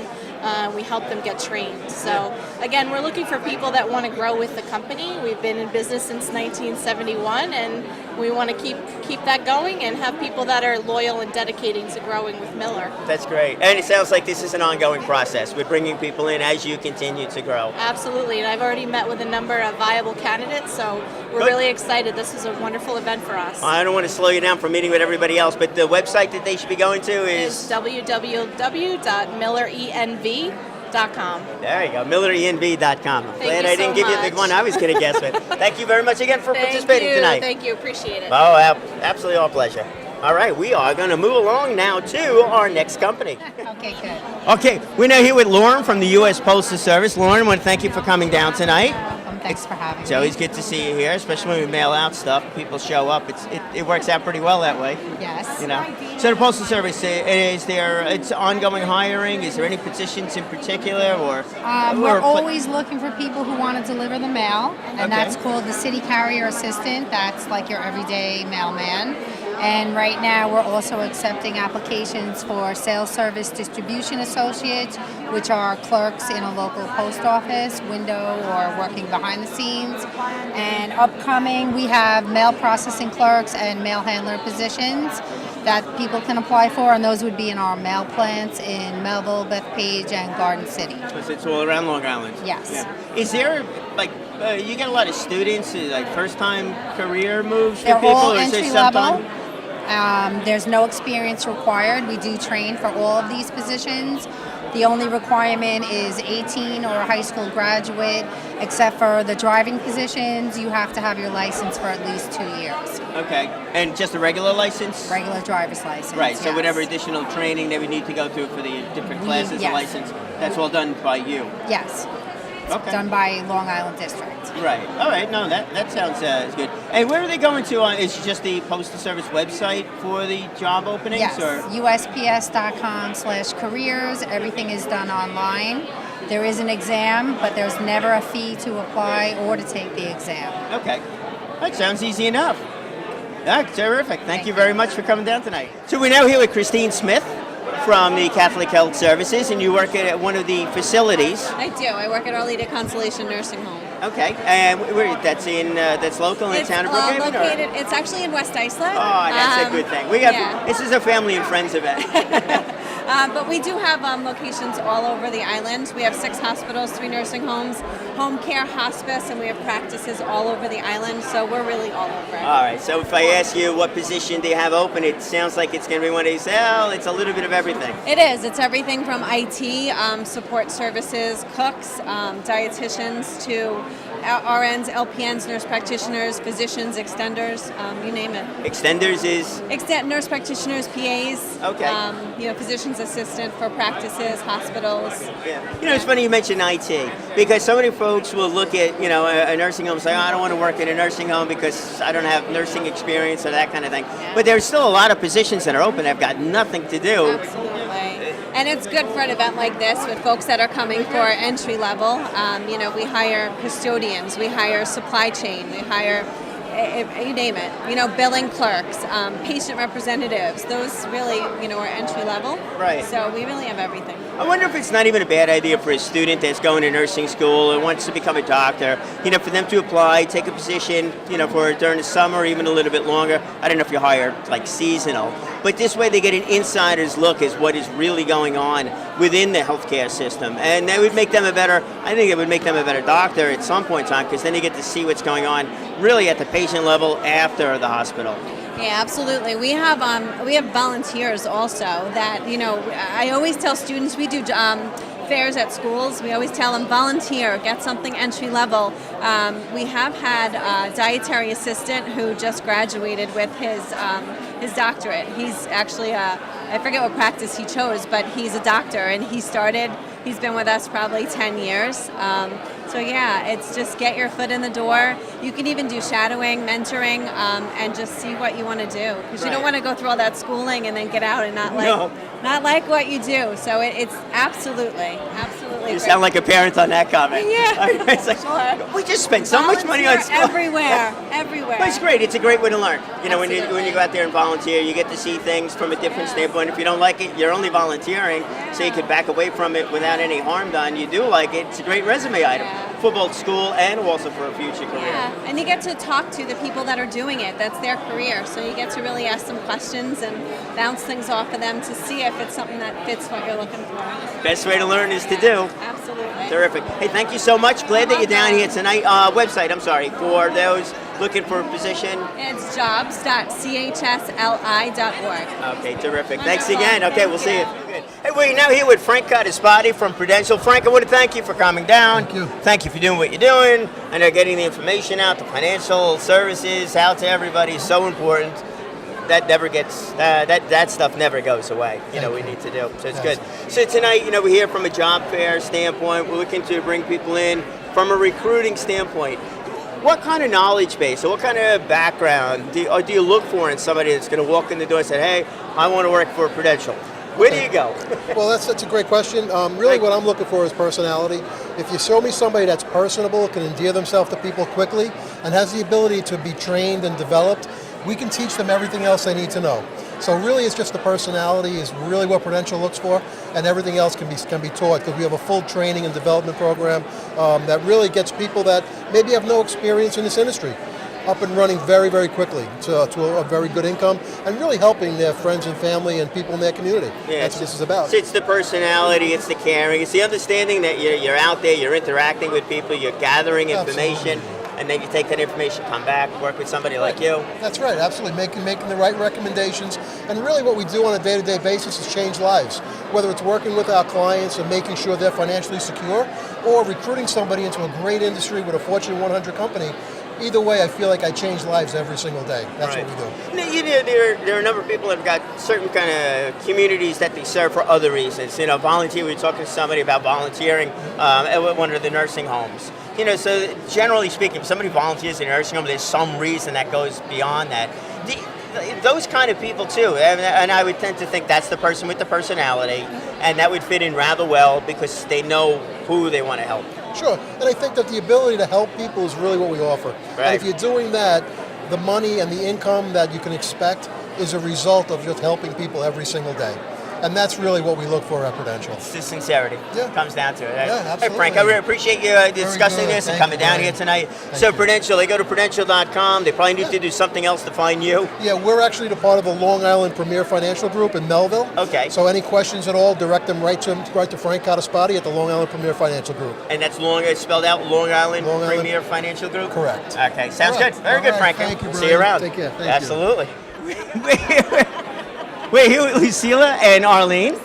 We help them get trained. So again, we're looking for people that want to grow with the company. We've been in business since 1971, and we want to keep that going and have people that are loyal and dedicating to growing with Miller. That's great. And it sounds like this is an ongoing process. We're bringing people in as you continue to grow. Absolutely. And I've already met with a number of viable candidates, so we're really excited. This is a wonderful event for us. I don't want to slow you down from meeting with everybody else, but the website that they should be going to is www.millerenv.com. There you go, millerenv.com. I'm glad I didn't give you the one I was going to guess with. Thank you very much again for participating tonight. Thank you. Appreciate it. Oh, absolutely our pleasure. All right, we are going to move along now to our next company. Okay, good. Okay, we're now here with Lauren from the U.S. Postal Service. Lauren, I want to thank you for coming down tonight. Thanks for having me. It's always good to see you here, especially when we mail out stuff. People show up. It works out pretty well that way. Yes. So the Postal Service, it's ongoing hiring? Is there any positions in particular, or? We're always looking for people who want to deliver the mail, and that's called the City Carrier Assistant. That's like your everyday mailman. And right now we're also accepting applications for sales service distribution associates, which are clerks in a local post office, window, or working behind the scenes. And upcoming, we have mail processing clerks and mail handler positions that people can apply for, and those would be in our mail plants in Melville, Bethpage, and Garden City. So it's all around Long Island. Yes. Yeah. Is there you get a lot of students, like first-time career moves for They're people, all or is entry there level. sometime? There's no experience required. We do train for all of these positions. The only requirement is 18 or a high school graduate, except for the driving positions, you have to have your license for at least 2 years. Okay, and just a regular license? Regular driver's license. Right, so yes. whatever additional training they would need to go through for the different classes yes. of license, that's all done by you? Yes. It's Okay. done by Long Island District. Right. All right. No, that sounds good. And where are they going to? Is it just the Postal Service website for the job openings? Yes, Or? USPS.com/careers. Everything is done online. There is an exam, but there's never a fee to apply or to take the exam. Okay. That sounds easy enough. That's terrific. Thank you very much for coming down tonight. So we're now here with Christine Smith from the Catholic Health Services, and you work at one of the facilities. I do. I work at Our Lady of Consolation Nursing Home. Okay, and that's local in the town of Brookhaven? Located. It's actually in West Islip. Oh, that's a good thing. We got yeah. This is a family and friends event. But we do have locations all over the island. We have 6 hospitals, 3 nursing homes, home care, hospice, and we have practices all over the island. So we're really all over. All right. So if I ask you what position do you have open, it sounds like it's going to be one of these. Well, it's a little bit of everything. It is. It's everything from IT, support services, cooks, dietitians, to RNs, LPNs, nurse practitioners, physicians, extenders, you name it. Extenders is? Nurse practitioners, PAs. Okay. Physician's assistant for practices, hospitals. Yeah. It's funny you mentioned IT, because so many folks will look at, a nursing home and say, oh, I don't want to work in a nursing home because I don't have nursing experience or that kind of thing. Yeah. But there's still a lot of positions that are open that have got nothing to do. Absolutely. And it's good for an event like this with folks that are coming for entry level. We hire custodians, we hire supply chain, we hire, you name it, billing clerks, patient representatives. Those really, are entry level. Right. So we really have everything. I wonder if it's not even a bad idea for a student that's going to nursing school and wants to become a doctor, for them to apply, take a position, for during the summer, even a little bit longer. I don't know if you hire like seasonal, but this way they get an insider's look as what is really going on within the healthcare system, and that would make them I think it would make them a better doctor at some point in time, because then you get to see what's going on really at the patient level after the hospital. Yeah, absolutely. We have volunteers also that, I always tell students, we do fairs at schools. We always tell them volunteer, get something entry level. We have had a dietary assistant who just graduated with his doctorate. He's actually I forget what practice he chose, but he's a doctor, and he's been with us probably 10 years. So yeah, it's just get your foot in the door. You can even do shadowing, mentoring, and just see what you want to do. Because you don't want to go through all that schooling and then get out and not like what you do. So it's absolutely. You sound like a parent on that comment. Yeah, it's like, sure. We just spend so much money on school. Everywhere. But it's great. It's a great way to learn. When you go out there and volunteer, you get to see things from a different standpoint. If you don't like it, you're only volunteering, so you could back away from it without any harm done. You do like it. It's a great resume item for both school and also for a future career. Yeah, and you get to talk to the people that are doing it. That's their career. So you get to really ask them questions and bounce things off of them to see if it's something that fits what you're looking for. Best way to learn is to do. Absolutely. Terrific. Hey, thank you so much. Glad that you're down here tonight. Website, for those looking for a position. It's jobs.chsli.org. Okay, terrific. Thanks again. Okay, we'll see you. Hey, we're now here with Frank Codispati from Prudential. Frank, I want to thank you for coming down. Thank you. Thank you for doing what you're doing. I know getting the information out, the financial services out to everybody is so important. That never gets that stuff never goes away. We need to do. So it's good. So tonight, we're here from a job fair standpoint. We're looking to bring people in from a recruiting standpoint. What kind of knowledge base or what kind of background do you look for in somebody that's going to walk in the door and say, hey, I want to work for Prudential? Where do you go? Well, that's a great question. Really what I'm looking for is personality. If you show me somebody that's personable, can endear themselves to people quickly, and has the ability to be trained and developed, we can teach them everything else they need to know. So really, it's just the personality is really what Prudential looks for, and everything else can be taught, because we have a full training and development program that really gets people that maybe have no experience in this industry up and running very, very quickly to a very good income, and really helping their friends and family and people in their community. Yeah, That's what this is about. It's the personality, it's the caring, it's the understanding that you're out there, you're interacting with people, you're gathering information, and then you take that information, come back, work with somebody like you. That's right, absolutely. Making the right recommendations. And really what we do on a day-to-day basis is change lives. Whether it's working with our clients and making sure they're financially secure, or recruiting somebody into a great industry with a Fortune 100 company, either way, I feel like I change lives every single day. That's what we do. Now, there are a number of people that have got certain kind of communities that they serve for other reasons. Volunteer. We were talking to somebody about volunteering at one of the nursing homes. So generally speaking, if somebody volunteers in a nursing home, there's some reason that goes beyond that. Those kind of people too, and I would tend to think that's the person with the personality, and that would fit in rather well because they know who they want to help. Sure, and I think that the ability to help people is really what we offer. Right. And if you're doing that, the money and the income that you can expect is a result of just helping people every single day. And that's really what we look for at Prudential. It's the sincerity. Yeah. Comes down to it. Right? Yeah, absolutely. Hey, Frank, I really appreciate you discussing this and coming down here tonight. So Prudential, they go to Prudential.com. They probably need to do something else to find you. Yeah, we're actually the part of the Long Island Premier Financial Group in Melville. Okay. So any questions at all, direct them right to Frank Cottaspati at the Long Island Premier Financial Group. And that's spelled out Long Island Premier Financial Group? Correct. Okay, sounds good. Very good, Frank. Thank you, Brian. See you around. Take care. Thank you. Absolutely. We're here with Lucilla and Arlene.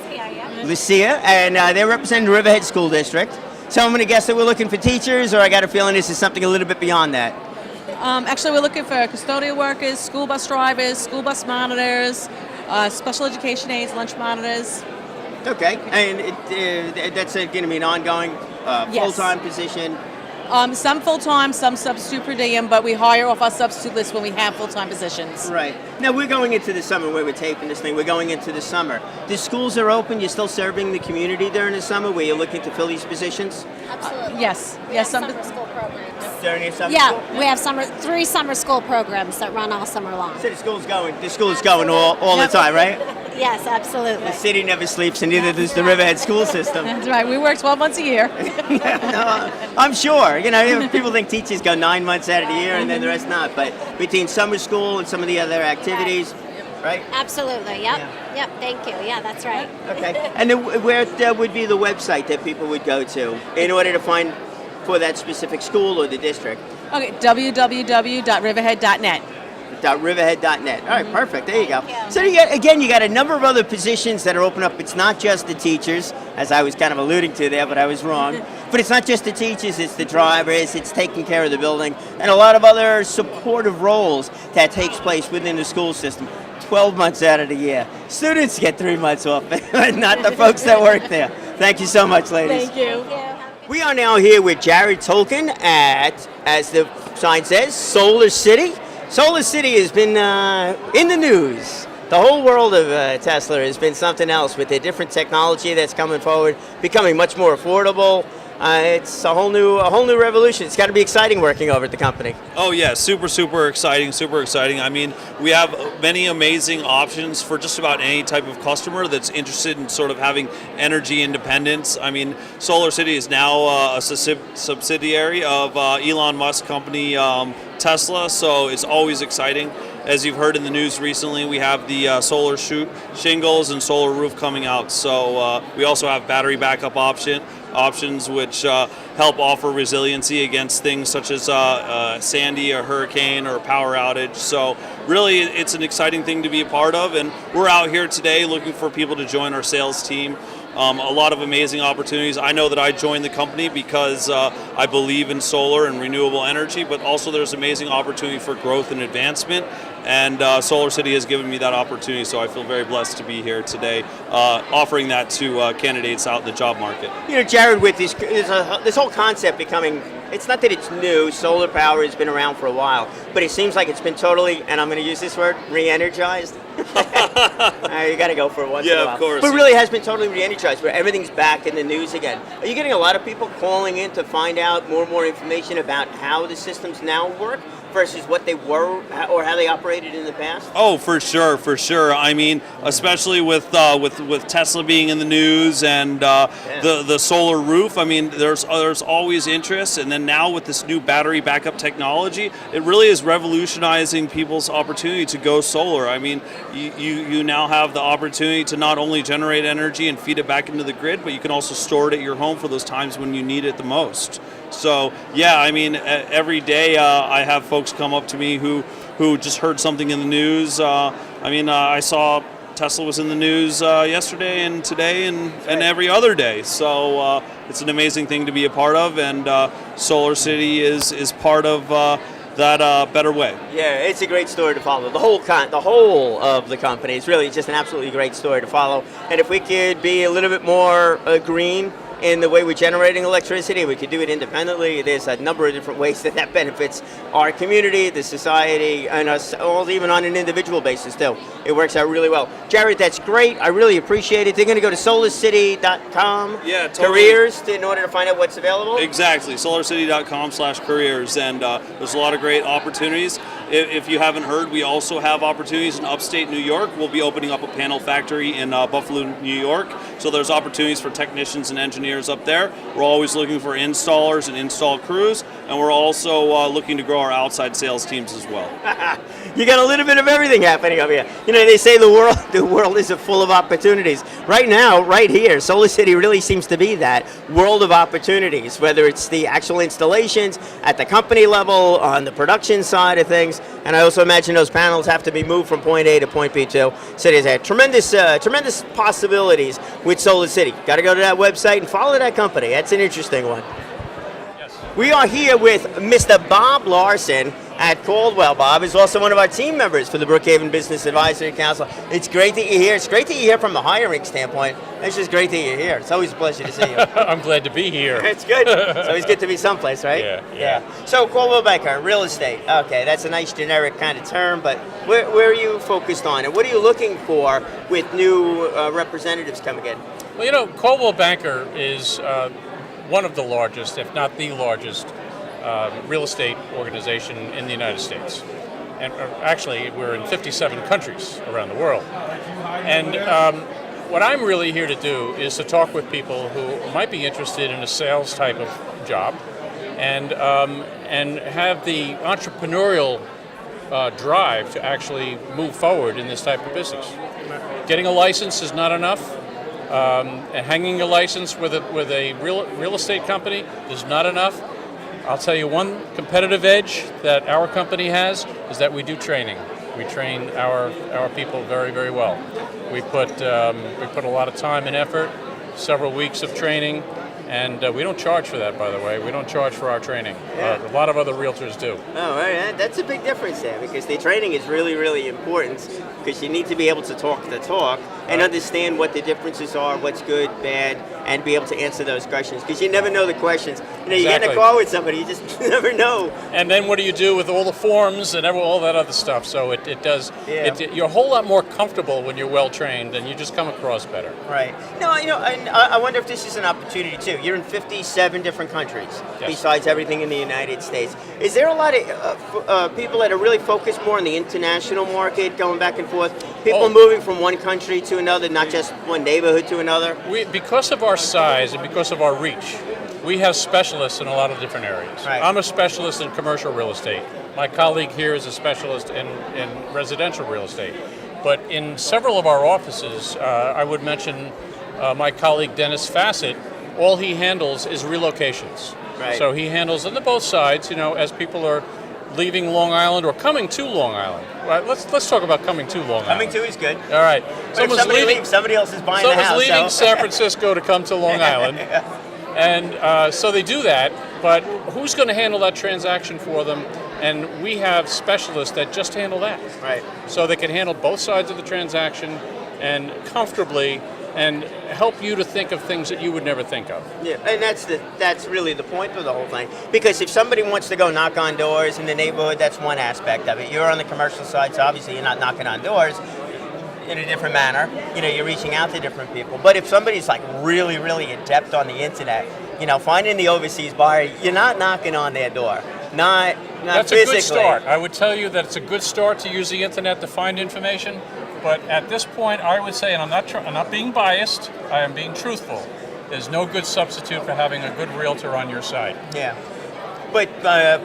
Lucia, and they're representing the Riverhead School District. So I'm going to guess that we're looking for teachers, or I got a feeling this is something a little bit beyond that. Actually, we're looking for custodial workers, school bus drivers, school bus monitors, special education aides, lunch monitors. Okay, and that's going to be an ongoing full-time position. Some full-time, some substitute per diem, but we hire off our substitute list when we have full-time positions. Right. Now, we're going into the summer where we're taping this thing. We're going into the summer. The schools are open. You're still serving the community during the summer where you're looking to fill these positions? Absolutely. Yes. Yes. Summer school programs. During your summer Yeah, school? we have 3 summer school programs that run all summer long. So the school's going all the time, right? Yes, absolutely. The city never sleeps, and neither does the Riverhead school system. That's right. We work 12 months a year. I'm sure. People think teachers go 9 months out of the year and then the rest not. But between summer school and some of the other activities, right? Absolutely. Yep. Yep. Thank you. Yeah, that's right. Okay. And then where would be the website that people would go to in order to find for that specific school or the district? Okay. www.riverhead.net. Riverhead.net. All right, perfect. There you go. So you got a number of other positions that are open up. It's not just the teachers, as I was kind of alluding to there, but I was wrong. But it's not just the teachers, it's the drivers, it's taking care of the building, and a lot of other supportive roles that takes place within the school system. 12 months out of the year. Students get 3 months off, not the folks that work there. Thank you so much, ladies. Thank you. We are now here with Jared Tolkien at, as the sign says, Solar City. Solar City has been in the news. The whole world of Tesla has been something else with the different technology that's coming forward, becoming much more affordable. It's a whole new revolution. It's got to be exciting working over at the company. Oh yeah, super exciting. I mean, we have many amazing options for just about any type of customer that's interested in sort of having energy independence. I mean, Solar City is now a subsidiary of Elon Musk company Tesla, so it's always exciting. As you've heard in the news recently, we have the solar shingles and solar roof coming out. So we also have battery backup options which help offer resiliency against things such as Sandy, a hurricane, or a power outage. So really, it's an exciting thing to be a part of, and we're out here today looking for people to join our sales team. A lot of amazing opportunities. I know that I joined the company because I believe in solar and renewable energy, but also there's amazing opportunity for growth and advancement. And Solar City has given me that opportunity, so I feel very blessed to be here today, offering that to candidates out in the job market. Jared, with this whole concept becoming, it's not that it's new, solar power has been around for a while, but it seems like it's been totally, and I'm going to use this word, re-energized. You got to go for it once in a while. Yeah, of course. But really has been totally re-energized, where everything's back in the news again. Are you getting a lot of people calling in to find out more and more information about how the systems now work? versus what they were or how they operated in the past? Oh, for sure, for sure. I mean, especially with Tesla being in the news and the solar roof. I mean, there's always interest, and then now with this new battery backup technology, it really is revolutionizing people's opportunity to go solar. I mean, you now have the opportunity to not only generate energy and feed it back into the grid, but you can also store it at your home for those times when you need it the most. So yeah, I mean, every day I have folks come up to me who just heard something in the news. I saw Tesla was in the news yesterday and today and every other day. So it's an amazing thing to be a part of, and Solar City is part of that better way. Yeah, it's a great story to follow. The whole of the company is really just an absolutely great story to follow. And if we could be a little bit more green in the way we're generating electricity, we could do it independently. There's a number of different ways that benefits our community, the society, and us all, even on an individual basis too. It works out really well. Jared, that's great. I really appreciate it. They're going to go to solarcity.com careers in order to find out what's available? Exactly, solarcity.com/careers, and there's a lot of great opportunities. If you haven't heard, we also have opportunities in upstate New York. We'll be opening up a panel factory in Buffalo, New York. So there's opportunities for technicians and engineers up there. We're always looking for installers and install crews, and we're also looking to grow our outside sales teams as well. You got a little bit of everything happening up here. You know, they say the world is full of opportunities. Right now, right here, Solar City really seems to be that world of opportunities, whether it's the actual installations at the company level, on the production side of things, and I also imagine those panels have to be moved from point A to point B too. So there's tremendous possibilities with Solar City. Got to go to that website and follow that company. That's an interesting one. We are here with Mr. Bob Larson at Caldwell. Bob is also one of our team members for the Brookhaven Business Advisory Council. It's great that you're here. It's great that you're here from the hiring standpoint. It's just great that you're here. It's always a pleasure to see you. I'm glad to be here. It's good. It's always good to be someplace, right? Yeah. So Caldwell Banker, real estate. Okay, that's a nice generic kind of term, but where are you focused on, and what are you looking for with new representatives coming in? Well, you know, Caldwell Banker is one of the largest, if not the largest, real estate organization in the United States. And actually, we're in 57 countries around the world. And what I'm really here to do is to talk with people who might be interested in a sales type of job and have the entrepreneurial drive to actually move forward in this type of business. Getting a license is not enough. And hanging a license with a real estate company is not enough. I'll tell you one competitive edge that our company has is that we do training. We train our people very, very well. We put a lot of time and effort, several weeks of training, and we don't charge for that, by the way. We don't charge for our training. A lot of other realtors do. Oh, right. That's a big difference there, because the training is really, really important, because you need to be able to talk the talk and understand what the differences are, what's good, bad, and be able to answer those questions, because you never know the questions. You know, you get in a call with somebody, you just never know. And then what do you do with all the forms and all that other stuff? So you're a whole lot more comfortable when you're well trained, and you just come across better. Right. No, you know, and I wonder if this is an opportunity too. You're in 57 different countries, besides everything in the United States. Is there a lot of people that are really focused more on the international market, going back and forth? People moving from one country to another, not just one neighborhood to another? Because of our size and because of our reach, we have specialists in a lot of different areas. Right. I'm a specialist in commercial real estate. My colleague here is a specialist in residential real estate. But in several of our offices, I would mention my colleague Dennis Fassett. All he handles is relocations. Right. So he handles on both sides, you know, as people are leaving Long Island or coming to Long Island. Right, let's talk about coming to Long Island. Coming to is good. All right. But if somebody leaves, somebody else is buying the house. Someone's leaving San Francisco to come to Long Island. And so they do that, but who's going to handle that transaction for them? And we have specialists that just handle that. Right. So they can handle both sides of the transaction and comfortably and help you to think of things that you would never think of. Yeah, and that's really the point of the whole thing. Because if somebody wants to go knock on doors in the neighborhood, that's one aspect of it. You're on the commercial side, so obviously you're not knocking on doors in a different manner. You know, you're reaching out to different people. But if somebody's like really, really adept on the internet, you know, finding the overseas buyer, you're not knocking on their door. not That's physically. a good start. I would tell you that it's a good start to use the internet to find information. But at this point, I would say, and I'm not being biased, I am being truthful. There's no good substitute for having a good realtor on your side. Yeah. But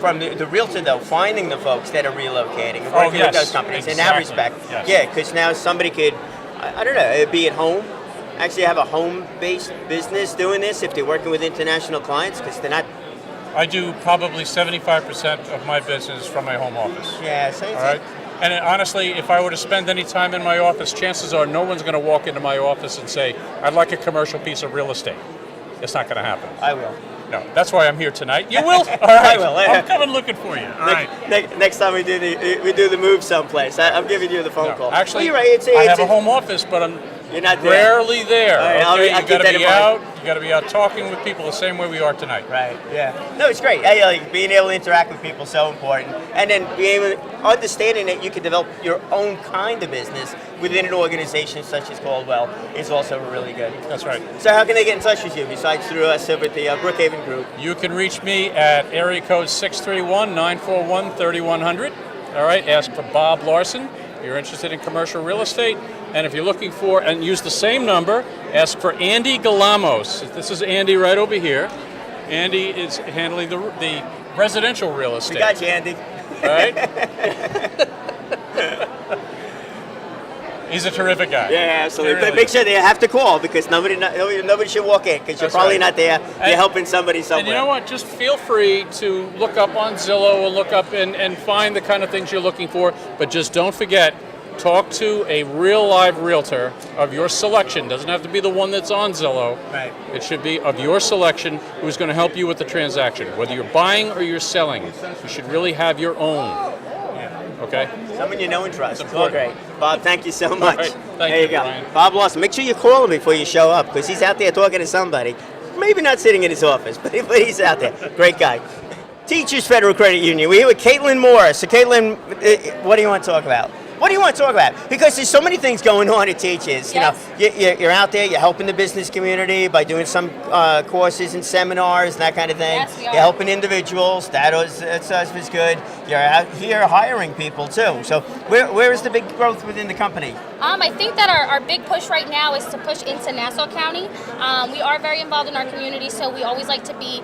from the realtor, though, finding the folks that are relocating and working with those companies in that respect. Yes. Yeah, because now somebody could, I don't know, be at home, actually have a home-based business doing this if they're working with international clients, because they're not. I do probably 75% of my business from my home office. Yeah, so all right. And honestly, if I were to spend any time in my office, chances are no one's going to walk into my office and say, "I'd like a commercial piece of real estate." It's not going to happen. I will. No, that's why I'm here tonight. You will? All right. I will. I'm coming looking for you. All right. Next time we do the move someplace, I'm giving you the phone call. Actually, well, you're right. I have a home office, but you're not there. Rarely there. All right, okay? I'll You keep got that to in be mind. out. You got to be out talking with people the same way we are tonight. Right. Yeah. No, it's great. Like, being able to interact with people is so important, and then being able to understanding that you can develop your own kind of business within an organization such as Caldwell is also really good. That's right. So how can they get in touch with you besides through us over at the Brookhaven Group? You can reach me at area code 631-941-3100. All right. Ask for Bob Larson. If you're interested in commercial real estate. And if you're looking for, and use the same number, ask for Andy Galamos. This is Andy right over here. Andy is handling the residential real estate. We got you, Andy. All right? He's a terrific guy. Yeah, absolutely. He really But make is. sure they have to call, because nobody should walk in, because you're That's probably right. not there. You're helping somebody somewhere. And you know what? Just feel free to look up on Zillow and look up and find the kind of things you're looking for. But just don't forget, talk to a real live realtor of your selection. Doesn't have to be the one that's on Zillow. Right. It should be of your selection who's going to help you with the transaction. Whether you're buying or you're selling, you should really have your own. Okay? Someone you know and trust. It's all great. Bob, thank you so much. right. Thank there you you, go. Brian. Bob Lawson. Make sure you call him before you show up, because he's out there talking to somebody. Maybe not sitting in his office, but he's out there. Great guy. Teachers Federal Credit Union. We're here with Caitlin Morris. So, Caitlin, what do you want to talk about? What do you want to talk about? Because there's so many things going on at Teachers. Yes. You know, you're out there, you're helping the business community by doing some courses and seminars and that kind of thing. Yes, we are. You're helping individuals. That's good. You're out here hiring people too. So where is the big growth within the company? I think that our big push right now is to push into Nassau County. We are very involved in our community, so we always like to be,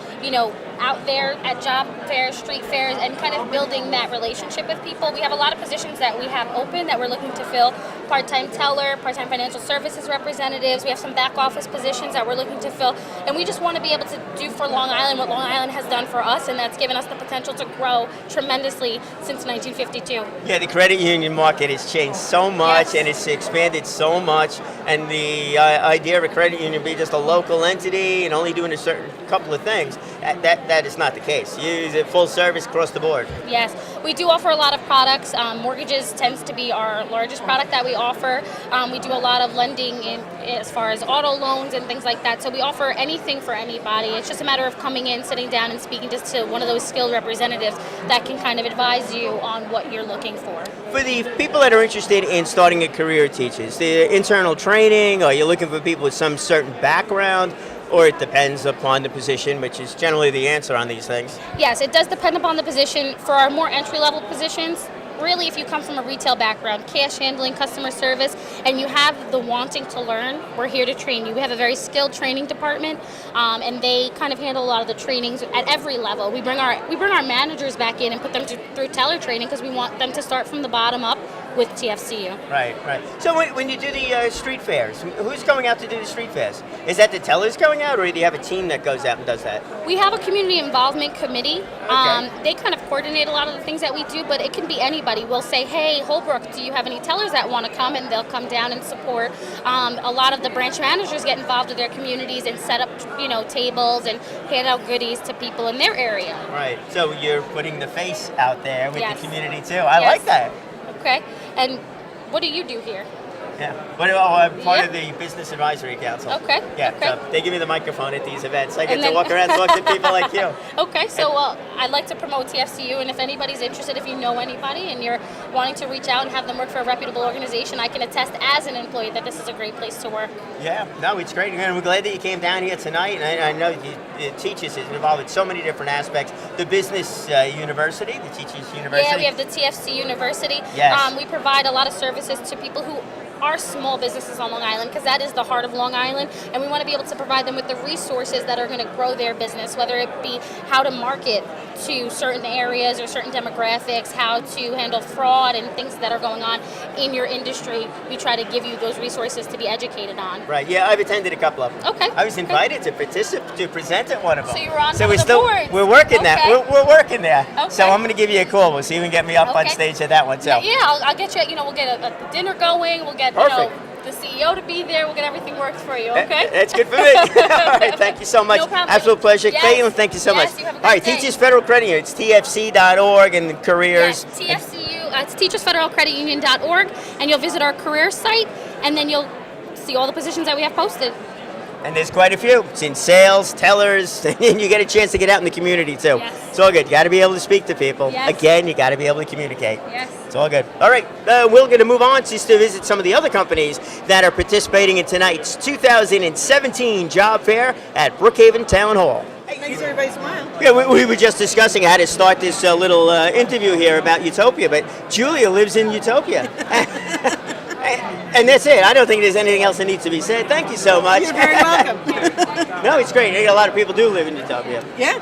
out there at job fairs, street fairs, and kind of building that relationship with people. We have a lot of positions that we have open that we're looking to fill. Part-time teller, part-time financial services representatives. We have some back office positions that we're looking to fill. And we just want to be able to do for Long Island what Long Island has done for us, and that's given us the potential to grow tremendously since 1952. Yeah, the credit union market has changed so much, Yes. and it's expanded so much. And the idea of a credit union being just a local entity and only doing a certain couple of things, that is not the case. You use it full service across the board. Yes, we do offer a lot of products. Mortgages tends to be our largest product that we offer. We do a lot of lending as far as auto loans and things like that. So we offer anything for anybody. It's just a matter of coming in, sitting down, and speaking just to one of those skilled representatives that can kind of advise you on what you're looking for. For the people that are interested in starting a career at Teachers, the internal training, are you looking for people with some certain background, or it depends upon the position, which is generally the answer on these things? Yes, it does depend upon the position. For our more entry-level positions, really, if you come from a retail background, cash handling, customer service, and you have the wanting to learn, we're here to train you. We have a very skilled training department, and they kind of handle a lot of the trainings at every level. We bring our managers back in and put them through teller training, because we want them to start from the bottom up with TFCU. Right. So when you do the street fairs, who's going out to do the street fairs? Is that the tellers going out, or do you have a team that goes out and does that? We have a community involvement committee. They kind of coordinate a lot of the things that we do, but it can be anybody. We'll say, hey, Holbrook, do you have any tellers that want to come? And they'll come down and support. A lot of the branch managers get involved with their communities and set up, tables and hand out goodies to people in their area. Right. So you're putting the face out there with Yes. the community too. I Yes. like that. Okay. And what do you do here? Yeah. I'm part of the Business Advisory Council. Okay. Yeah. Okay. So they give me the microphone at these events. I get And to then- walk around and talk to people like you. Okay, so I'd like to promote TFCU, and if anybody's interested, if you know anybody and you're wanting to reach out and have them work for a reputable organization, I can attest as an employee that this is a great place to work. Yeah, no, it's great. And we're glad that you came down here tonight. And I know you teach us is involved in so many different aspects. The business university, the Teachers University. Yeah, we have the TFC University. Yes. We provide a lot of services to people who are small businesses on Long Island, because that is the heart of Long Island, and we want to be able to provide them with the resources that are going to grow their business, whether it be how to market to certain areas or certain demographics, how to handle fraud and things that are going on in your industry. We try to give you those resources to be educated on. Right, yeah, I've attended a couple of them. Okay. I was invited to participate, to present at one of them. So you were on so one of the boards. We're working that. Okay. We're working there. Okay. So I'm going to give you a call. We'll see if we can get me up on Okay. stage at that one. So. Yeah, I'll get you, we'll get a dinner going, we'll get, the CEO to be there, we'll get everything worked for you, okay? That's good for me. All right, thank you so much. No problem. Absolute pleasure. Yes. Caitlin, thank you so Yes, much. you have a All right, great day. Teachers Federal Credit Union. It's tfc.org and the careers. Yes, TFCU, it's teachersfederalcreditunion.org, and you'll visit our career site, and then you'll see all the positions that we have posted. And there's quite a few. It's in sales, tellers, and you get a chance to get out in the community too. Yes. It's all good. You got to be able to speak to people. Yes. Again, you got to be able to communicate. Yes. It's all good. All right, we're going to move on just to visit some of the other companies that are participating in tonight's 2017 job fair at Brookhaven Town Hall. Makes everybody smile. Yeah, we were just discussing how to start this little interview here about Utopia, but Julia lives in Utopia. And that's it. I don't think there's anything else that needs to be said. Thank you so much. You're very welcome. No, it's great. A lot of people do live in Utopia. Yeah.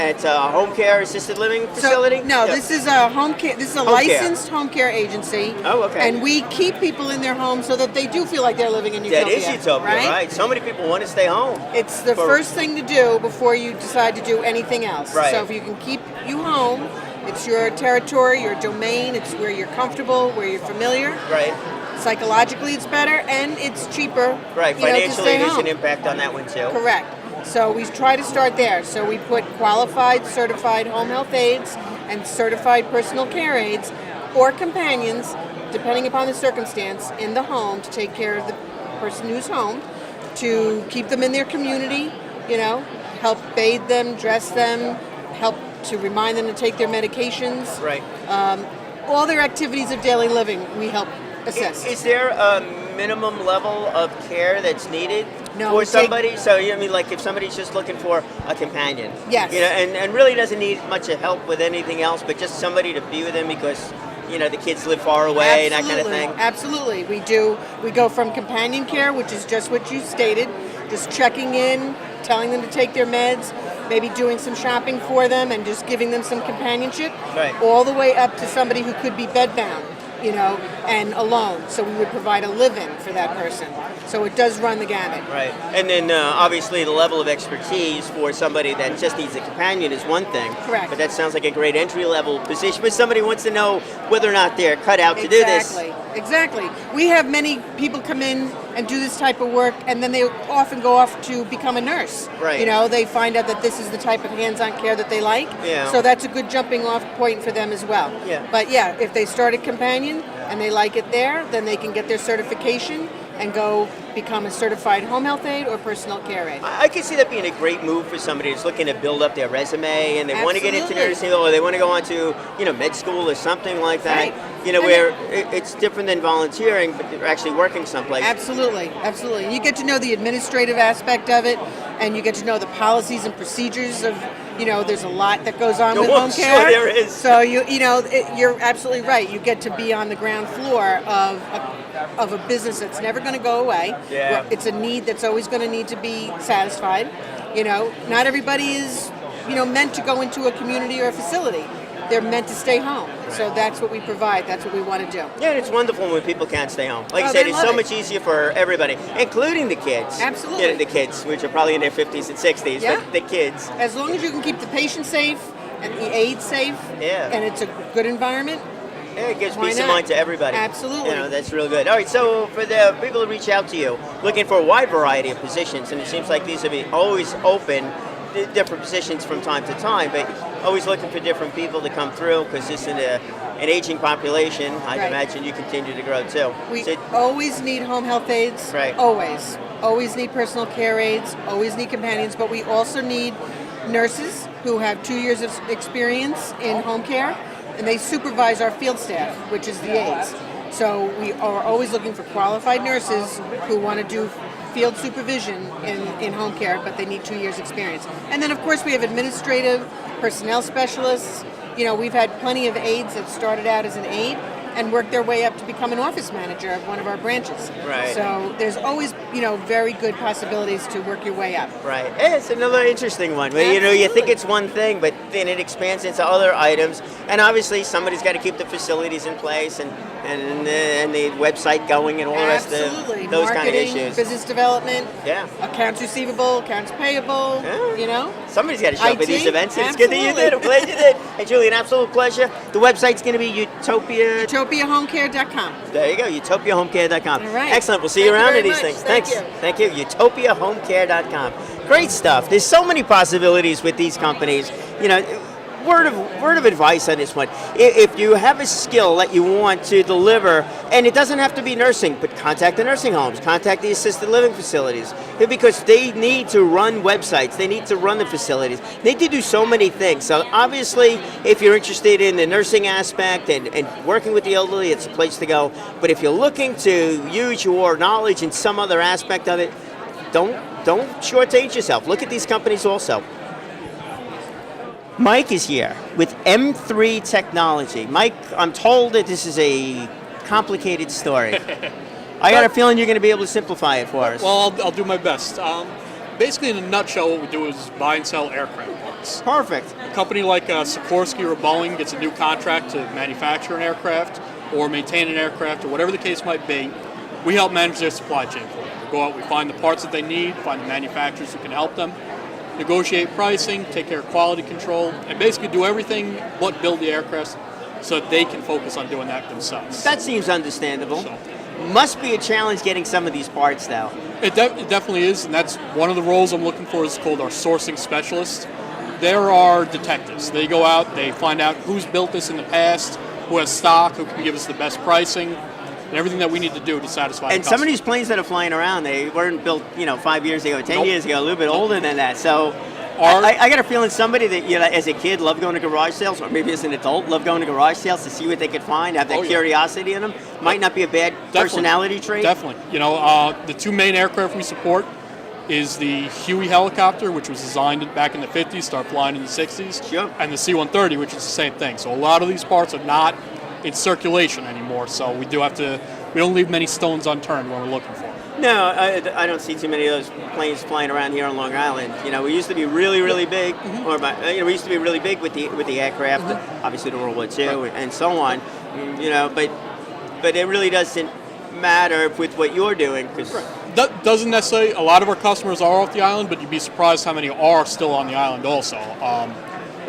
It's a home care assisted living facility? No, Yeah. this is a home care. This is a Home care. licensed home care agency. Oh, okay. And we keep people in their homes so that they do feel like they're living in Utopia. That is Utopia, right? So many people want to stay home. It's the first thing to do before you decide to do anything else. Right. So if you can keep you home, it's your territory, your domain, it's where you're comfortable, where you're familiar. Right. Psychologically, it's better, and it's cheaper. Right. You know, to Financially, stay there's home. an impact on that one too. Correct. So we try to start there. So we put qualified, certified home health aides and certified personal care aides or companions, depending upon the circumstance, in the home to take care of the person who's home, to keep them in their community, help bathe them, dress them, help to remind them to take their medications. Right. All their activities of daily living, we help assist. Is there a minimum level of care that's needed No, for we take- somebody? So, like if somebody's just looking for a companion, Yes. and really doesn't need much of help with anything else, but just somebody to be with them because, the kids live far away, that kind of thing. Absolutely. We go from companion care, which is just what you stated, just checking in, telling them to take their meds, maybe doing some shopping for them and just giving them some companionship, Right. all the way up to somebody who could be bedbound, and alone. So we would provide a live-in for that person. So it does run the gamut. Right. And then obviously the level of expertise for somebody that just needs a companion is one thing. Correct. But that sounds like a great entry-level position. But somebody wants to know whether or not they're cut out to do this. Exactly. We have many people come in and do this type of work, and then they often go off to become a nurse. Right. They find out that this is the type of hands-on care that they like. Yeah. So that's a good jumping-off point for them as well. Yeah. But yeah, if they start a companion and they like it there, then they can get their certification and go become a certified home health aide or personal care aide. I could see that being a great move for somebody that's looking to build up their resume and they want to get into Absolutely. nursing or they want to go on to, med school or something like that. Right. Where it's different than volunteering, but they're actually working someplace. Absolutely. And you get to know the administrative aspect of it, and you get to know the policies and procedures of, there's a lot that goes on No, with I'm home sure care. there is. So you're absolutely right. You get to be on the ground floor of a business that's never going to go away. Yeah. It's a need that's always going to need to be satisfied. Not everybody is, meant to go into a community or a facility. They're meant to stay home. So that's what we provide. That's what we want to do. Yeah, and it's wonderful when people can't stay home. Like I Oh, said, they it's love so it. much easier for everybody, including the kids. Absolutely. The kids, which are probably in their 50s and 60s, Yeah. but the kids. As long as you can keep the patient safe and the aide safe, Yeah. and it's a good environment, Yeah, it gives Why peace of not? mind to everybody. Absolutely. That's real good. All right, so for the people who reach out to you, looking for a wide variety of positions, and it seems like these will be always open, different positions from time to time, but always looking for different people to come through because this is an aging population. I'd Right. imagine you continue to grow too. we So- always need home health aides. Right. Always. Always need personal care aides. Always need companions. But we also need nurses who have 2 years of experience in home care. and they supervise our field staff, which is the aides. So we are always looking for qualified nurses who want to do field supervision in home care, but they need 2 years experience. And then of course we have administrative, personnel specialists. You know, we've had plenty of aides that started out as an aide and worked their way up to become an office manager of one of our branches. Right. So there's always, you know, very good possibilities to work your way up. Right. Yeah, it's another interesting one. Where, you know, you think it's one thing, but then it expands into other items. And obviously, somebody's got to keep the facilities in place and the website going and all the rest of those kind of Marketing, issues. business development, Yeah. accounts receivable, accounts payable, you know. Somebody's got to show up at these IT, events. And it's good that you did. I'm glad you did. Hey, Julie, an absolute pleasure. The website's going to be utopiahomecare.com. There you go, utopiahomecare.com. All right. Excellent. We'll see you Thank you around very at these much. things. Thank Thanks. you. Thank you. Utopiahomecare.com. Great stuff. There's so many possibilities with these companies. You know, word of advice on this one. If you have a skill that you want to deliver, and it doesn't have to be nursing, but contact the nursing homes, contact the assisted living facilities, because they need to run websites, they need to run the facilities, they need to do so many things. So obviously, if you're interested in the nursing aspect and working with the elderly, it's a place to go. But if you're looking to use your knowledge in some other aspect of it, don't shortchange yourself. Look at these companies also. Mike is here with M3 Technology. Mike, I'm told that this is a complicated story. I got a feeling you're going to be able to simplify it for us. Well, I'll do my best. Basically, in a nutshell, what we do is buy and sell aircraft parts. Perfect. A company like Sikorsky or Boeing gets a new contract to manufacture an aircraft or maintain an aircraft or whatever the case might be. We help manage their supply chain for them. We go out, we find the parts that they need, find the manufacturers who can help them, negotiate pricing, take care of quality control, and basically do everything but build the aircraft so that they can focus on doing that themselves. That seems understandable. Must be a challenge getting some of these parts, though. It definitely is, and that's one of the roles I'm looking for is called our sourcing specialist. There are detectives. They go out, they find out who's built this in the past, who has stock, who can give us the best pricing, and everything that we need to do to satisfy the And customer. some of these planes that are flying around, they weren't built, 5 years ago, 10 Nope. years ago, a little bit older than that. So Our- I got a feeling somebody that, as a kid loved going to garage sales, or maybe as an adult loved going to garage sales to see what they could find, have that Oh, yeah. curiosity in them, might not be a bad personality trait. Definitely. The two main aircraft we support is the Huey helicopter, which was designed back in the 50s, started flying in the 60s, and the C-130, which is the same thing. So a lot of these parts are not in circulation anymore, so we don't leave many stones unturned when we're looking for them. No, I don't see too many of those planes flying around here on Long Island. We used to be really, really big, we used to be really big with the aircraft, obviously the World War II and so on. But it really doesn't matter with what you're doing, because That doesn't necessarily. A lot of our customers are off the island, but you'd be surprised how many are still on the island also. I'm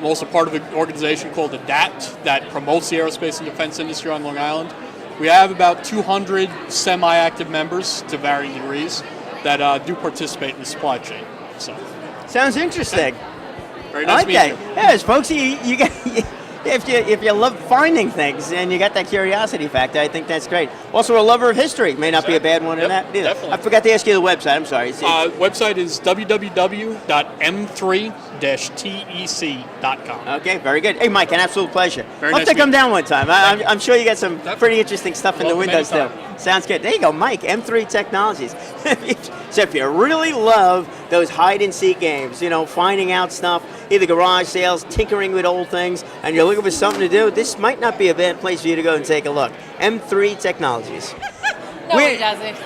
also part of an organization called the DAT that promotes the aerospace and defense industry on Long Island. We have about 200 semi-active members to varying degrees that do participate in the supply chain. So, sounds interesting. Very nice to meet you. Yes, folks, you got. If you love finding things and you got that curiosity factor, I think that's great. Also, a lover of history may not be a bad one in that either. Definitely. I forgot to ask you the website. I'm sorry. Website is www.m3-tec.com. Okay, very good. Hey, Mike, an absolute pleasure. Very Love nice to to come meet you. down one time. I'm sure you got some pretty interesting stuff in the Welcome windows, too. anytime. Sounds good. There you go, Mike, M3 Technologies. So if you really love those hide-and-seek games, finding out stuff, either garage sales, tinkering with old things, and you're looking for something to do, this might not be a bad place for you to go and take a look. M3 Technologies. No, he doesn't.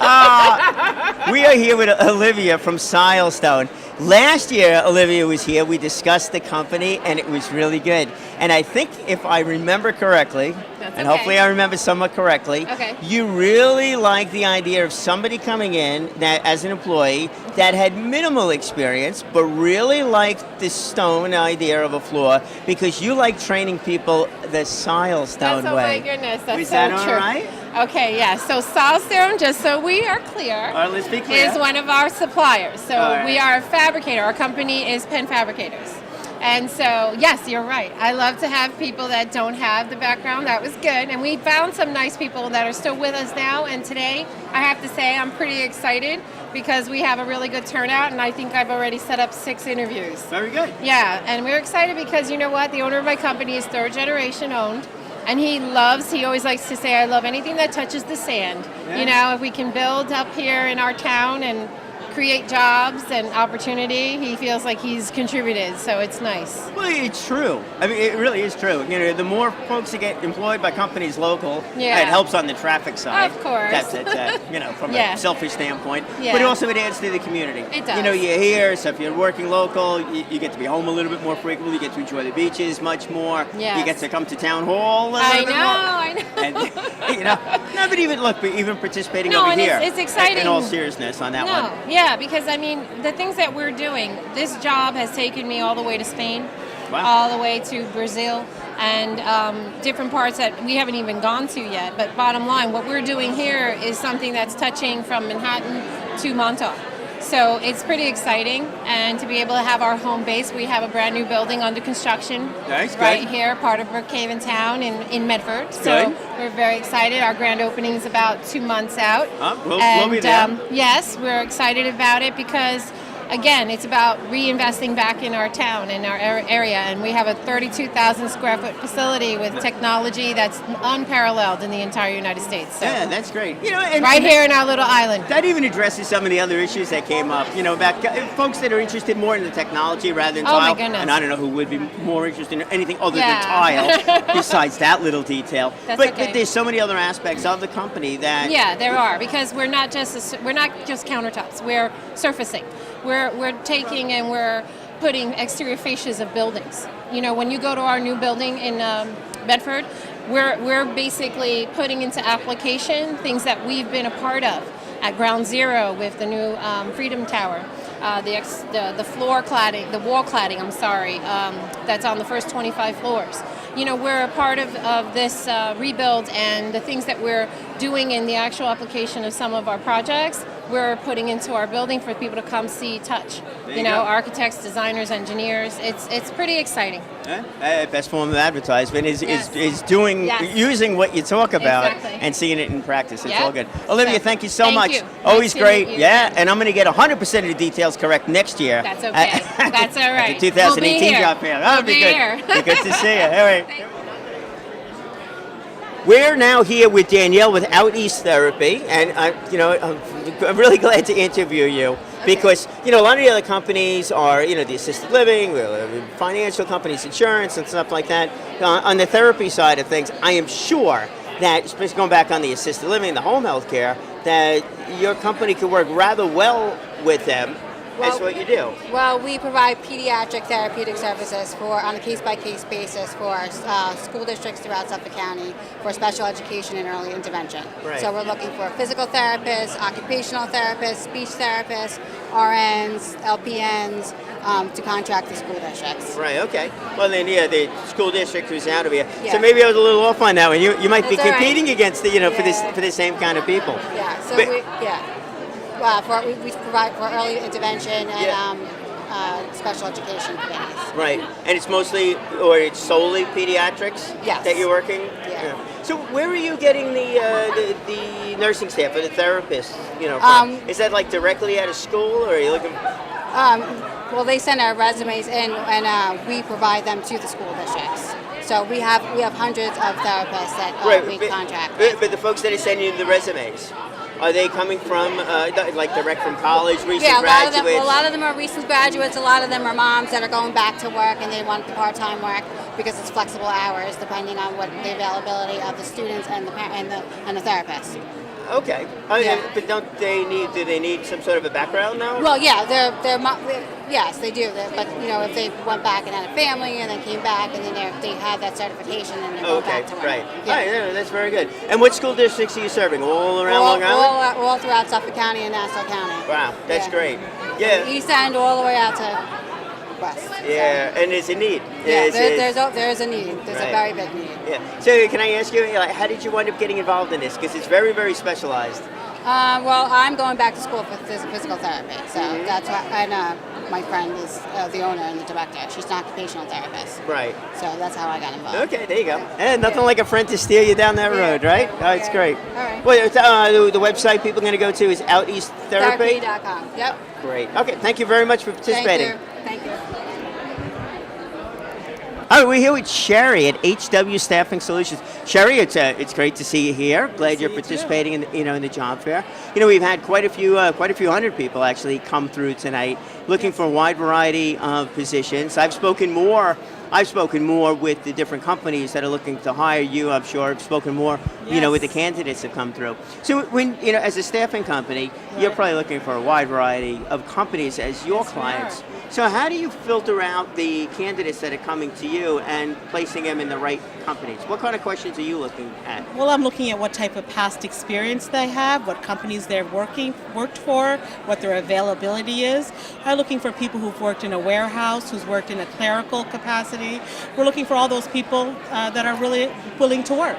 We are here with Olivia from Silestone. Last year, Olivia was here. We discussed the company, and it was really good. And I think if I remember correctly, and hopefully I remember somewhat correctly, you really like the idea of somebody coming in that as an employee that had minimal experience, but really liked the stone idea of a floor because you like training people the Silestone That's, way. Oh my goodness, that's Is so that all true. right? Okay, yeah. So Silestone, just so we are clear, All right, let's be clear. is one of our suppliers. So All right. we are a fabricator. Our company is Pen Fabricators. And so, yes, you're right. I love to have people that don't have the background. That was good. And we found some nice people that are still with us now. And today, I have to say, I'm pretty excited because we have a really good turnout. And I think I've already set up 6 interviews. Very good. Yeah, and we're excited because you know what? The owner of my company is 3rd generation owned. And he always likes to say, I love anything that touches the sand. Yeah. You know, if we can build up here in our town and create jobs and opportunity, he feels like he's contributed, so it's nice. Well, it's true. I mean, it really is true. You know, the more folks that get employed by companies local, Yeah. it helps on the traffic side. Of course. That's you know, from Yeah. a selfish standpoint. Yeah. But also it adds to the community. It does. You know, you're here, so if you're working local, you get to be home a little bit more frequently. You get to enjoy the beaches much more. Yes. You get to come to town hall a little I bit know, more. I know. And, you know, no, but even participating No, over and here. it's exciting. In all seriousness on that No, one. yeah, because I mean, the things that we're doing, this job has taken me all the way to Spain, Wow. all the way to Brazil, and different parts that we haven't even gone to yet. But bottom line, what we're doing here is something that's touching from Manhattan to Montauk. So it's pretty exciting, and to be able to have our home base, we have a brand new building under construction Nice, good. right here, part of Brookhaven town in Medford. So Good. we're very excited. Our grand opening is about 2 months out. We'll be there. Yes, we're excited about it because, again, it's about reinvesting back in our town, in our area, and we have a 32,000 square foot facility with technology that's unparalleled in the entire United States. So Yeah, that's great. You know, and, right here in our little island. That even addresses some of the other issues that came up. You know, about folks that are interested more in the technology rather than Oh, my tile. goodness. And I don't know who would be more interested in anything other Yeah. than tile, besides that little detail. That's but okay. there's so many other aspects of the company that. Yeah, there are, because we're not just countertops. We're surfacing. We're taking and we're putting exterior fascias of buildings. You know, when you go to our new building in Bedford, we're basically putting into application things that we've been a part of at Ground Zero with the new Freedom Tower, the floor cladding, the wall cladding. That's on the first 25 floors. You know, we're a part of this rebuild, and the things that we're doing in the actual application of some of our projects, we're putting into our building for people to come see, touch. There You you know, go. architects, designers, engineers. It's pretty exciting. Best form of advertisement is doing Yes. using what you talk about Exactly. and seeing it in practice. It's Yep. all good. Olivia, So, thank you so thank much. you. Always Nice to great. meet you. Yeah, and I'm going to get 100% of the details correct next year. That's okay. That's all right. At the 2018 We'll be here. job fair. That'll We'll be be good. here. Be good to see you. All right. We're now here with Danielle with Out East Therapy, and I'm really glad to interview you because a lot of the other companies are the assisted living, financial companies, insurance, and stuff like that. On the therapy side of things, I am sure that, especially going back on the assisted living, the home health care, that your company could work rather well with them. That's what you do. Well, we provide pediatric therapeutic services on a case-by-case basis for school districts throughout Suffolk County for special education and early intervention. Right. So we're looking for physical therapists, occupational therapists, speech therapists, RNs, LPNs, to contract the school districts. Right, okay. Well, then, the school district was out of here. Yeah. So maybe I was a little off on that one. You might be That's all right. competing against for Yeah. the same kind of people. Yeah, so But- we provide for early intervention and special education committees. Right, and it's mostly, or it's solely pediatrics Yes. that you're working? Yeah. So where are you getting the nursing staff or the therapists, from? Is that like directly out of school, or are you looking? Well, they send our resumes in, and we provide them to the school districts. So we have hundreds of therapists that we contract with. But the folks that are sending you the resumes, are they coming from, like direct from college, recent Yeah, graduates? a lot of them are recent graduates. A lot of them are moms that are going back to work and they want the part-time work because it's flexible hours depending on what the availability of the students and the therapist. Okay. But do they need some sort of a background now? Well, yeah, yes, they do. But if they went back and had a family and then came back and then they have that certification and they go Okay, back to work. right. Yeah. All right, no, that's very good. And what school districts are you serving? All around Long Island? All throughout Suffolk County and Nassau County. Wow, that's Yeah. great. Yeah. From East End all the way out to West. Yeah, and there's a need. Yeah, there's a need. There's Right. a very big need. Yeah. So can I ask you, how did you wind up getting involved in this? Because it's very, very specialized. Well, I'm going back to school for physical therapy, so that's why. And my friend is the owner and the director. She's an occupational therapist. Right. So that's how I got involved. Okay, there you go. And nothing like a friend to steer you down that road, right? Oh, it's great. All right. Well, the website people are going to go to is Out East Therapy. Therapy.com. Yep. Great. Okay, thank you very much for participating. Thank you. All right, we're here with Sherry at HW Staffing Solutions. Sherry, it's great to see you here. Glad you're participating in the job fair. We've had quite a few hundred people actually come through tonight, looking for a wide variety of positions. I've spoken more with the different companies that are looking to hire you. I'm sure I've spoken more, with the candidates that come through. So when, as a staffing company, you're probably looking for a wide variety of companies as your clients. So how do you filter out the candidates that are coming to you and placing them in the right companies? What kind of questions are you looking at? Well, I'm looking at what type of past experience they have, what companies they've worked for, what their availability is. I'm looking for people who've worked in a warehouse, who's worked in a clerical capacity. We're looking for all those people that are really willing to work.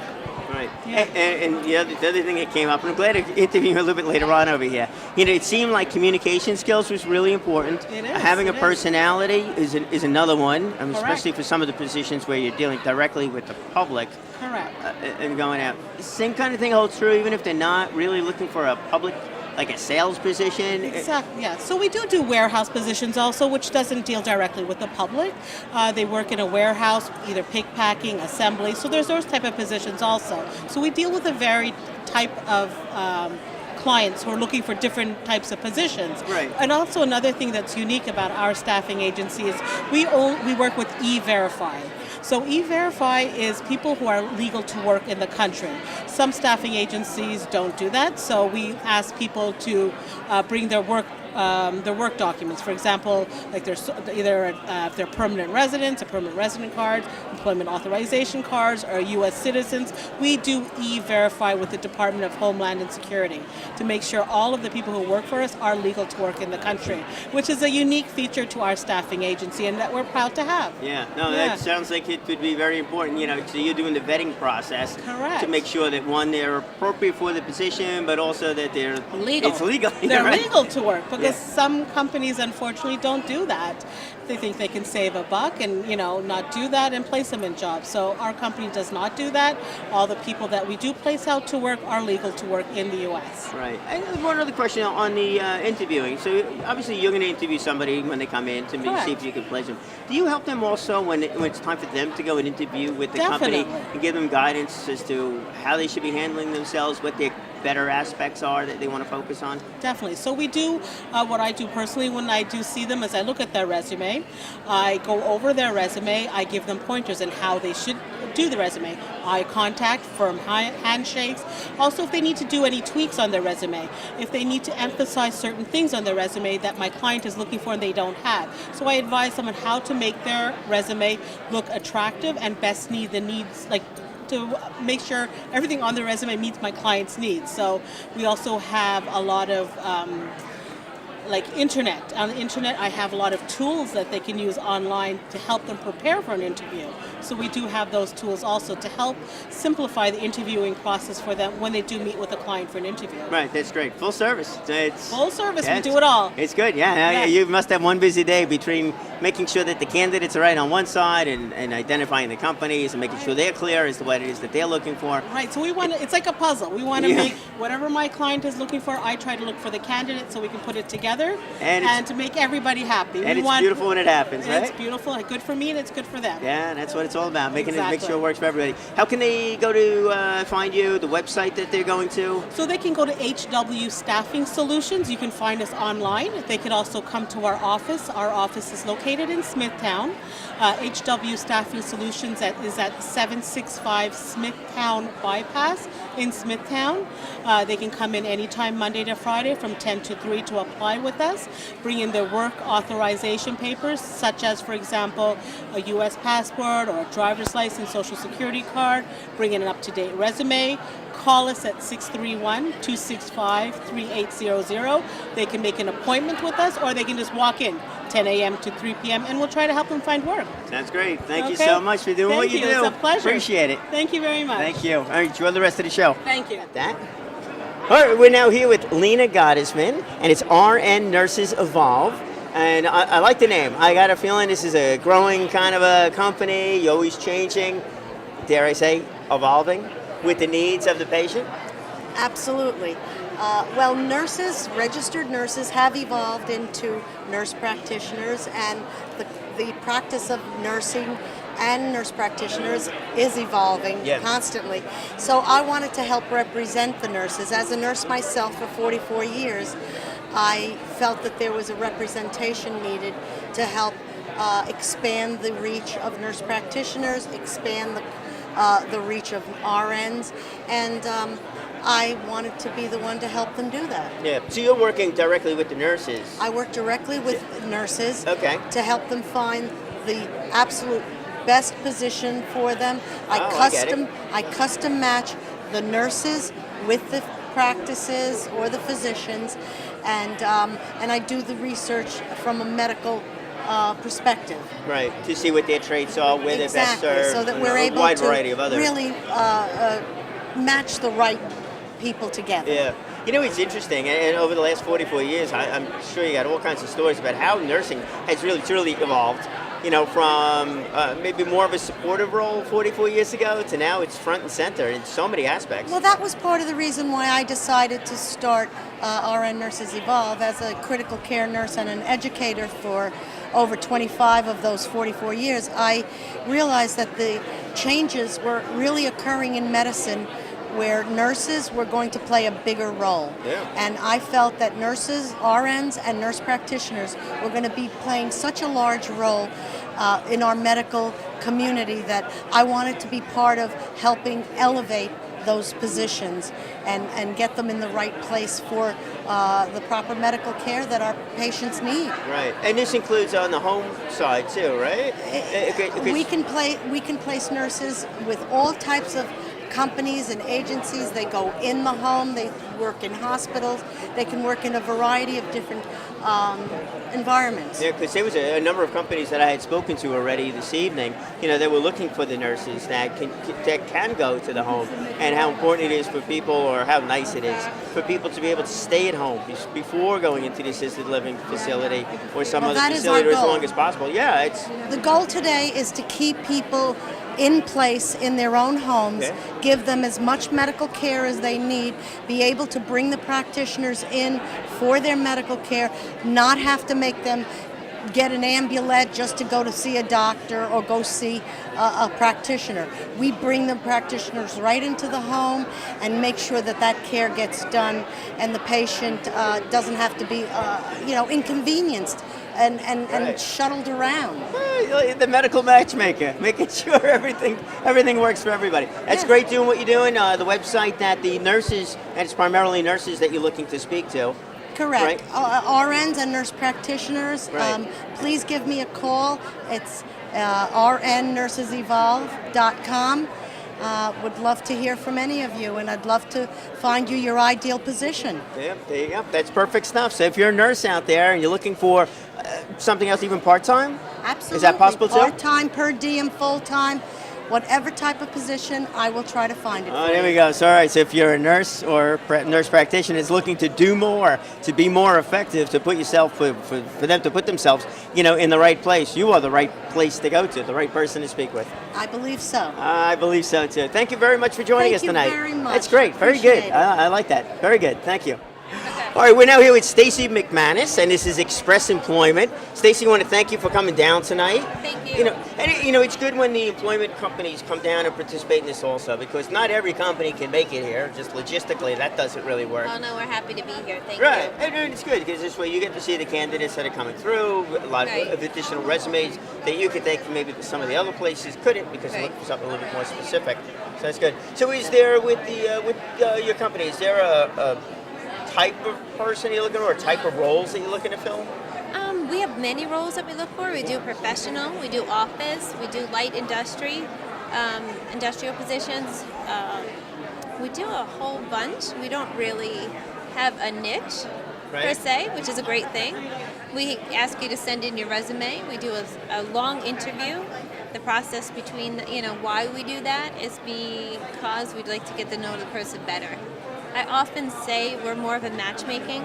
Right. Yeah. And the other thing that came up, and I'm glad to interview you a little bit later on over here. It seemed like communication skills was really important. It is. Having a personality is another one, especially for some of the positions where you're dealing directly with the public. Correct. And going out. Same kind of thing holds true, even if they're not really looking for a public, like a sales position. Exactly. Yeah. So we do warehouse positions also, which doesn't deal directly with the public. They work in a warehouse, either pick, packing, assembly. So there's those type of positions also. So we deal with a varied type of clients who are looking for different types of positions. Right. And also another thing that's unique about our staffing agency is we work with E-Verify. So E-Verify is people who are legal to work in the country. Some staffing agencies don't do that, so we ask people to bring their work documents. For example, like there's either if they're permanent residents, a permanent resident card, employment authorization cards, or U.S. citizens. We do E-Verify with the Department of Homeland and Security to make sure all of the people who work for us are legal to work in the country, which is a unique feature to our staffing agency and that we're proud to have. That sounds like it could be very important. So you're doing the vetting process. Correct. To make sure that one, they're appropriate for the position, but also that they're legal. It's legal. They're right. legal to work because some companies unfortunately don't do that. They think they can save a buck and not do that and place them in jobs. So our company does not do that. All the people that we do place out to work are legal to work in the U.S. Right. And one other question on the interviewing. So obviously you're going to interview somebody when they come in to see if you can place them. Do you help them also when it's time for them to go and interview with the company and give them guidance as to how they should be handling themselves, what their better aspects are that they want to focus on? Definitely. So we do, what I do personally when I do see them is I look at their resume, I go over their resume, I give them pointers on how they should do the resume. Eye contact, firm handshakes. Also, if they need to do any tweaks on their resume, if they need to emphasize certain things on their resume that my client is looking for and they don't have. So I advise them on how to make their resume look attractive and best meet the needs, to make sure everything on the resume meets my client's needs. So we also have a lot of internet. On the internet, I have a lot of tools that they can use online to help them prepare for an interview. So we do have those tools also to help simplify the interviewing process for them when they do meet with a client for an interview. Right, that's great. Full service. Full service, we do it all. It's good, yeah. You must have one busy day between making sure that the candidates are right on one side and identifying the companies and making sure they're clear as to what it is that they're looking for. Right, so it's like a puzzle. We want to make whatever my client is looking for, I try to look for the candidate so we can put it together and to make everybody happy. And it's beautiful when it happens, right? It's beautiful and good for me and it's good for them. Yeah, that's what it's all about, make sure it works for everybody. How can they go to find you, the website that they're going to? So they can go to HW Staffing Solutions. You can find us online. They could also come to our office. Our office is located in Smithtown. HW Staffing Solutions is at 765 Smithtown Bypass in Smithtown. They can come in anytime Monday to Friday from 10 to 3 to apply with us. Bring in their work authorization papers, such as, for example, a U.S. passport or a driver's license, social security card. Bring in an up-to-date resume. Call us at 631-265-3800. They can make an appointment with us or they can just walk in 10 a.m. to 3 p.m. and we'll try to help them find work. Sounds great. Thank you so much for doing what you do. It's a pleasure. Appreciate it. Thank you very much. Thank you. All right, enjoy the rest of the show. Thank you. All right, we're now here with Lena Gottesman, and it's RN Nurses Evolve. And I like the name. I got a feeling this is a growing kind of a company. You're always changing, dare I say, evolving with the needs of the patient? Absolutely. Well, nurses, registered nurses, have evolved into nurse practitioners, and the practice of nursing and nurse practitioners is evolving constantly. So I wanted to help represent the nurses. As a nurse myself for 44 years, I felt that there was a representation needed to help expand the reach of nurse practitioners, expand the reach of RNs, and I wanted to be the one to help them do that. Yeah. So you're working directly with the nurses. I work directly with nurses Okay. to help them find the absolute best position for them. I custom match the nurses with the practices or the physicians, and I do the research from a medical perspective. Right. To see what their traits are, where they're best served. So that and we're a able wide to variety of other. really match the right people together. Yeah. You know, it's interesting, and over the last 44 years, I'm sure you got all kinds of stories about how nursing has really truly evolved. You know, from maybe more of a supportive role 44 years ago to now it's front and center in so many aspects. Well, that was part of the reason why I decided to start RN Nurses Evolve as a critical care nurse and an educator for over 25 of those 44 years. I realized that the changes were really occurring in medicine where nurses were going to play a bigger role. Yeah. And I felt that nurses, RNs, and nurse practitioners were going to be playing such a large role in our medical community that I wanted to be part of helping elevate those positions and get them in the right place for the proper medical care that our patients need. Right, and this includes on the home side too, right? We can place nurses with all types of companies and agencies. They go in the home, they work in hospitals, they can work in a variety of different environments. Yeah, because there was a number of companies that I had spoken to already this evening. You know, they were looking for the nurses that can go to the home, and how important it is for people, or how nice it is for people to be able to stay at home before going into the assisted living facility or some other facility as long as possible. Yeah, it's the goal today is to keep people in place in their own homes, give them as much medical care as they need, be able to bring the practitioners in for their medical care, not have to make them get an ambulette just to go to see a doctor or go see a practitioner. We bring the practitioners right into the home and make sure that that care gets done and the patient doesn't have to be inconvenienced and shuttled around. The medical matchmaker, making sure everything works for everybody. That's great doing what you're doing. The website that the nurses, and it's primarily nurses that you're looking to speak to. Correct. Right. RNs and nurse practitioners, Right. Please give me a call. It's rnnursesevolve.com. Would love to hear from any of you, and I'd love to find you your ideal position. Yeah, there you go. That's perfect stuff. So if you're a nurse out there and you're looking for something else, even part-time? Absolutely. Is that possible too? Part-time, per diem, full-time, whatever type of position, I will try to find it. Oh, there we go. So, all right. So if you're a nurse or nurse practitioner is looking to do more, to be more effective, to put yourself, for them to put themselves, in the right place, you are the right place to go to, the right person to speak with. I believe so. I believe so too. Thank you very much for joining us tonight. Thank you very much. That's great. Very Appreciate good. it. I like that. Very good. Thank you. All right, we're now here with Stacy McManus, and this is Express Employment. Stacy, I want to thank you for coming down tonight. Thank you. It's good when the employment companies come down and participate in this also, because not every company can make it here. Just logistically, that doesn't really work. Oh no, we're happy to be here. Thank Right, you. and it's good because this way you get to see the candidates that are coming through, a lot of additional resumes that you could take from maybe some of the other places couldn't because they're looking for something a little bit more specific. So that's good. So is there with your company, is there a type of person you're looking for, or type of roles that you're looking to fill? We have many roles that we look for. We do professional, we do office, we do light industry, industrial positions. We do a whole bunch. We don't really have a niche per se, which is a great thing. We ask you to send in your resume. We do a long interview. The process between, why we do that is because we'd like to get to know the person better. I often say we're more of a matchmaking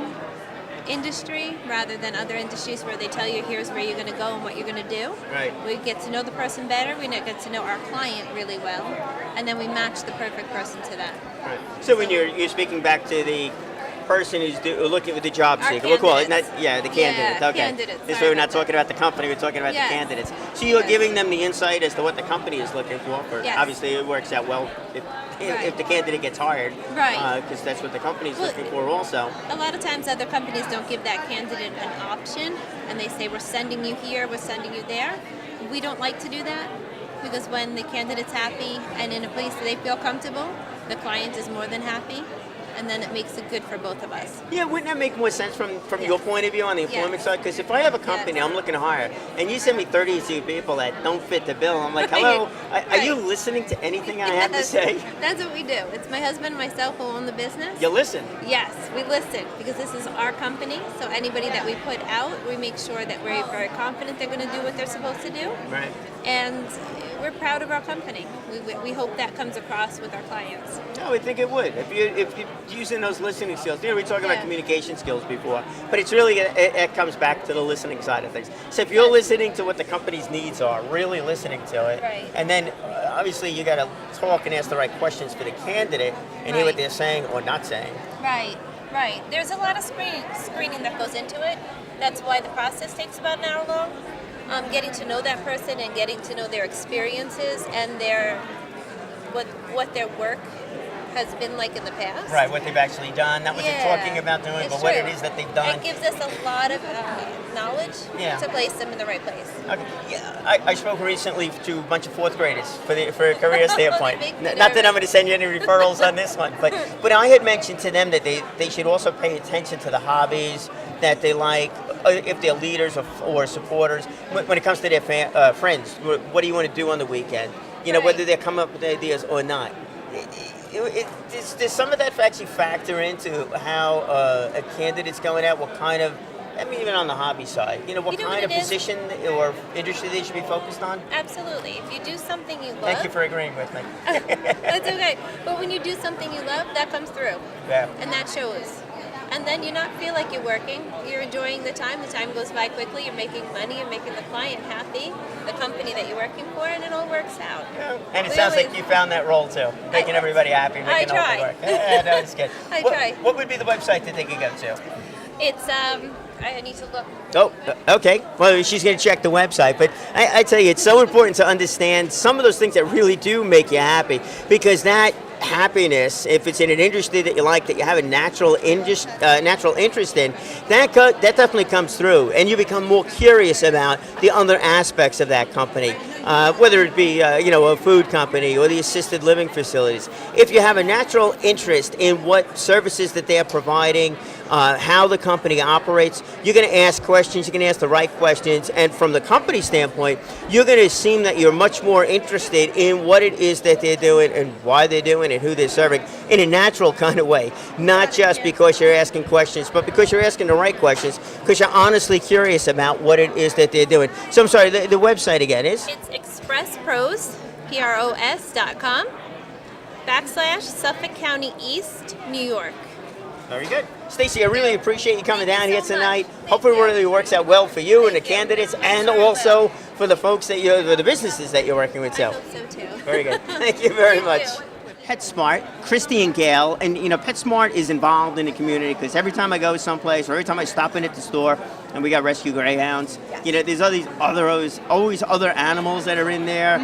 industry rather than other industries where they tell you here's where you're going to go and what you're going to do. Right. We get to know the person better, we get to know our client really well, and then we match the perfect person to that. Right. So when you're speaking back to the person who's looking at the job Our seeker. We'll call it, candidates. the candidate. Yeah, okay. candidates, This sorry way we're not about talking about the company, we're talking about Yes. the candidates. So you're giving them the insight as to what the company is looking for. Yes. Obviously, it works out well if the candidate gets hired. Right. Because that's what the company's Well, looking for also. A lot of times other companies don't give that candidate an option and they say, we're sending you here, we're sending you there. We don't like to do that because when the candidate's happy and in a place that they feel comfortable, the client is more than happy, and then it makes it good for both of us. Yeah, wouldn't that make more sense from your point of view on the employment side? Because if I have a company I'm looking to hire, and you send me 32 people that don't fit the bill, I'm like, hello, are you listening to anything I have to say? That's what we do. It's my husband and myself who own the business. You listen. Yes, we listen because this is our company. So anybody that we put out, we make sure that we're very confident they're going to do what they're supposed to do. Right. And we're proud of our company. We hope that comes across with our clients. No, I think it would. If you're using those listening skills, we talked about communication skills before, but it's really, it comes back to the listening side of things. So if you're listening to what the company's needs are, really listening to it, and then obviously you got to talk and ask the right questions for the candidate and hear what they're saying or not saying. Right, right. There's a lot of screening that goes into it. That's why the process takes about an hour long. Getting to know that person and getting to know their experiences and what their work has been like in the past. Right, what they've actually done. That wasn't talking about doing, but what it is that they've done. It gives us a lot of knowledge to place them in the right place. Okay. Yeah, I spoke recently to a bunch of fourth graders for a career standpoint. Not that I'm going to send you any referrals on this one, but I had mentioned to them that they should also pay attention to the hobbies that they like, if they're leaders or supporters. When it comes to their friends, what do you want to do on the weekend? You know, whether they come up with ideas or not. Does some of that actually factor into how a candidate's going out? What kind of, even on the hobby side, what kind of position or industry they should be focused on? Absolutely. If you do something you love. Thank you for agreeing with me. That's okay. But when you do something you love, that comes through. Yeah. And that shows. And then you not feel like you're working. You're enjoying the time. The time goes by quickly. You're making money. You're making the client happy, the company that you're working for, and it all works out. Yeah. And it sounds like you found that role too, making everybody happy, making the whole thing work. Yeah, no, it's good. I try. What would be the website that they could go to? It's I need to look. Oh, okay. Well, she's going to check the website, but I tell you, it's so important to understand some of those things that really do make you happy, because that happiness, if it's in an industry that you like, that you have a natural interest in, that definitely comes through, and you become more curious about the other aspects of that company, whether it be a food company or the assisted living facilities. If you have a natural interest in what services that they're providing, how the company operates, you're going to ask questions, you're going to ask the right questions, and from the company standpoint, you're going to seem that you're much more interested in what it is that they're doing and why they're doing it, who they're serving, in a natural kind of way. Not just because you're asking questions, but because you're asking the right questions, because you're honestly curious about what it is that they're doing. So I'm sorry, the website again is? It's expresspros, PROS.com, /Suffolk County East, New York. Very good. Stacey, I really appreciate you coming down here tonight. Hopefully it really works out well for you and the candidates, and also for the folks for the businesses that you're working with. I hope so too. Very good. Thank you very much. PetSmart, Christy and Gail, and PetSmart is involved in the community because every time I go someplace or every time I stop in at the store, and we got rescue greyhounds, there's always other animals that are in there,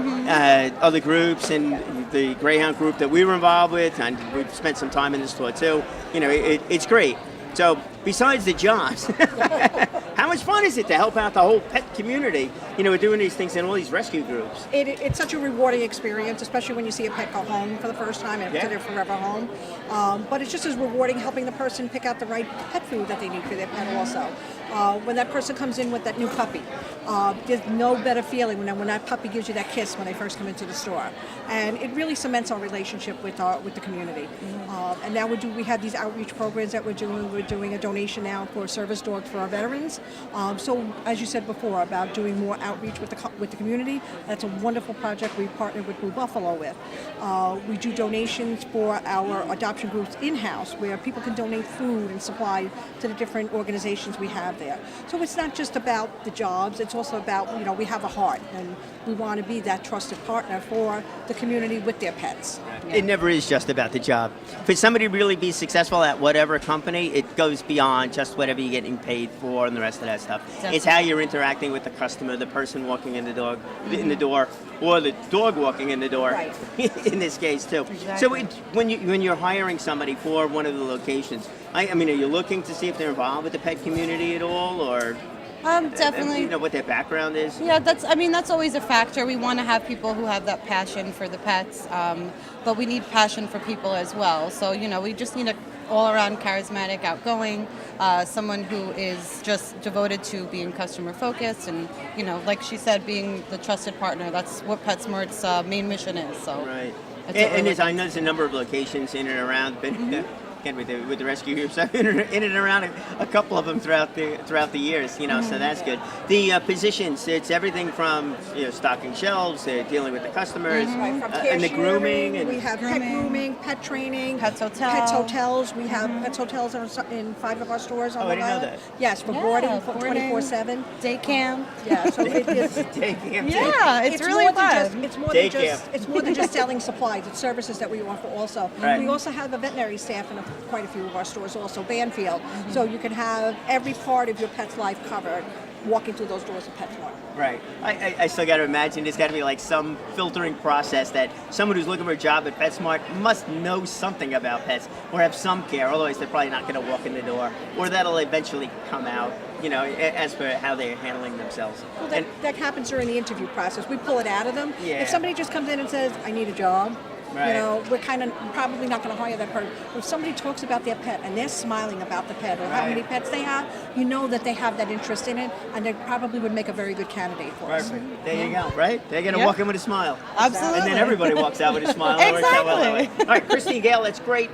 other groups, and the greyhound group that we were involved with, and we've spent some time in the store too. It's great. So besides the jobs, how much fun is it to help out the whole pet community? We're doing these things in all these rescue groups. It's such a rewarding experience, especially when you see a pet go home for the first time and to their forever home. But it's just as rewarding helping the person pick out the right pet food that they need for their pet also. When that person comes in with that new puppy, there's no better feeling when that puppy gives you that kiss when they first come into the store. And it really cements our relationship with the community. And now we have these outreach programs that we're doing. We're doing a donation now for service dogs for our veterans. So as you said before about doing more outreach with the community, that's a wonderful project we partnered with Blue Buffalo with. We do donations for our adoption groups in-house, where people can donate food and supply to the different organizations we have there. So it's not just about the jobs, it's also about, we have a heart, and we want to be that trusted partner for the community with their pets. Right. It never is just about the job. For somebody to really be successful at whatever company, it goes beyond just whatever you're getting paid for and the rest of that stuff. Definitely. It's how you're interacting with the customer, the person walking in the door, or the dog walking in the door. Right. In this case too. Exactly. So when you're hiring somebody for one of the locations, I mean, are you looking to see if they're involved with the pet community at all, or Definitely. you know what their background is? Yeah, that's always a factor. We want to have people who have that passion for the pets, but we need passion for people as well. So, we just need a all-around charismatic, outgoing, someone who is just devoted to being customer focused and, like she said, being the trusted partner. That's what PetSmart's main mission is. So. Right. That's what we're I know there's a number of locations in and around, but again, with the rescue groups, I've been in and around a couple of them throughout the years, so that's good. The positions, it's everything from stocking shelves, dealing with the customers, Right, from and the grooming. And we have pet grooming, pet training, Pets Hotel. Pets hotels. We have Pets Hotels in 5 of our stores on Oh, I Long didn't know Island. that. Yes, for boarding for 24/7. Day camp. Yeah, so it is. Day camp. Yeah, it's really more than fun. It's more Day than just. camp. It's more than just selling supplies. It's services that we offer also. Right. We also have a veterinary staff in quite a few of our stores also, Banfield. So you can have every part of your pet's life covered walking through those doors of PetSmart. Right. I still got to imagine there's got to be like some filtering process that someone who's looking for a job at PetSmart must know something about pets or have some care. Otherwise, they're probably not going to walk in the door, or that'll eventually come out. As for how they're handling themselves. Well, that happens during the interview process. We pull it out of them. Yeah. If somebody just comes in and says, "I need a job," Right. we're kind of probably not going to hire that person. If somebody talks about their pet and they're smiling about the pet or how Right. many pets they have, you know that they have that interest in it, and they probably would make a very good candidate for us. Perfect. There you go. Right? They're going to Yep. walk in with a smile. Absolutely. And then everybody walks out with a smile. It works out well that way. Exactly. All right, Christine Gale, that's great.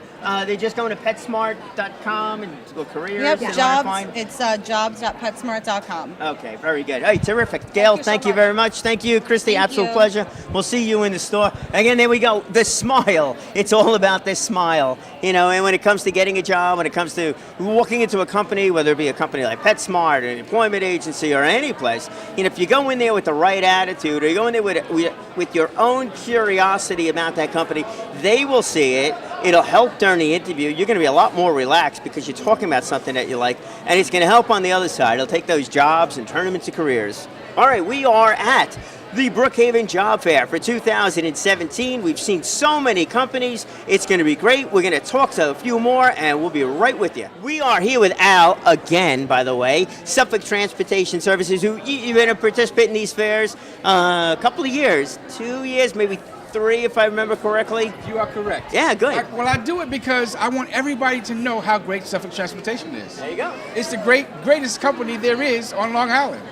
They're just going to PetSmart.com and go careers. Yep, they wanna jobs. find- It's jobs.petsmart.com. Okay, very good. Hey, terrific. Gail, thank you very much. Thank you, Christy. Thank Absolute you. pleasure. We'll see you in the store. Again, there we go. The smile. It's all about this smile. And when it comes to getting a job, when it comes to walking into a company, whether it be a company like PetSmart, an employment agency, or any place, if you go in there with the right attitude, or you go in there with your own curiosity about that company, they will see it. It'll help during the interview. You're going to be a lot more relaxed because you're talking about something that you like, and it's going to help on the other side. It'll take those jobs and turn them into careers. All right, we are at the Brookhaven Job Fair for 2017. We've seen so many companies. It's going to be great. We're going to talk to a few more, and we'll be right with you. We are here with Al again, by the way, Suffolk Transportation Services, who you've been a participant in these fairs a couple of years, 2 years, maybe 3, if I remember correctly. You are correct. Yeah, good. I do it because I want everybody to know how great Suffolk Transportation is. There you go. It's the greatest company there is on Long Island.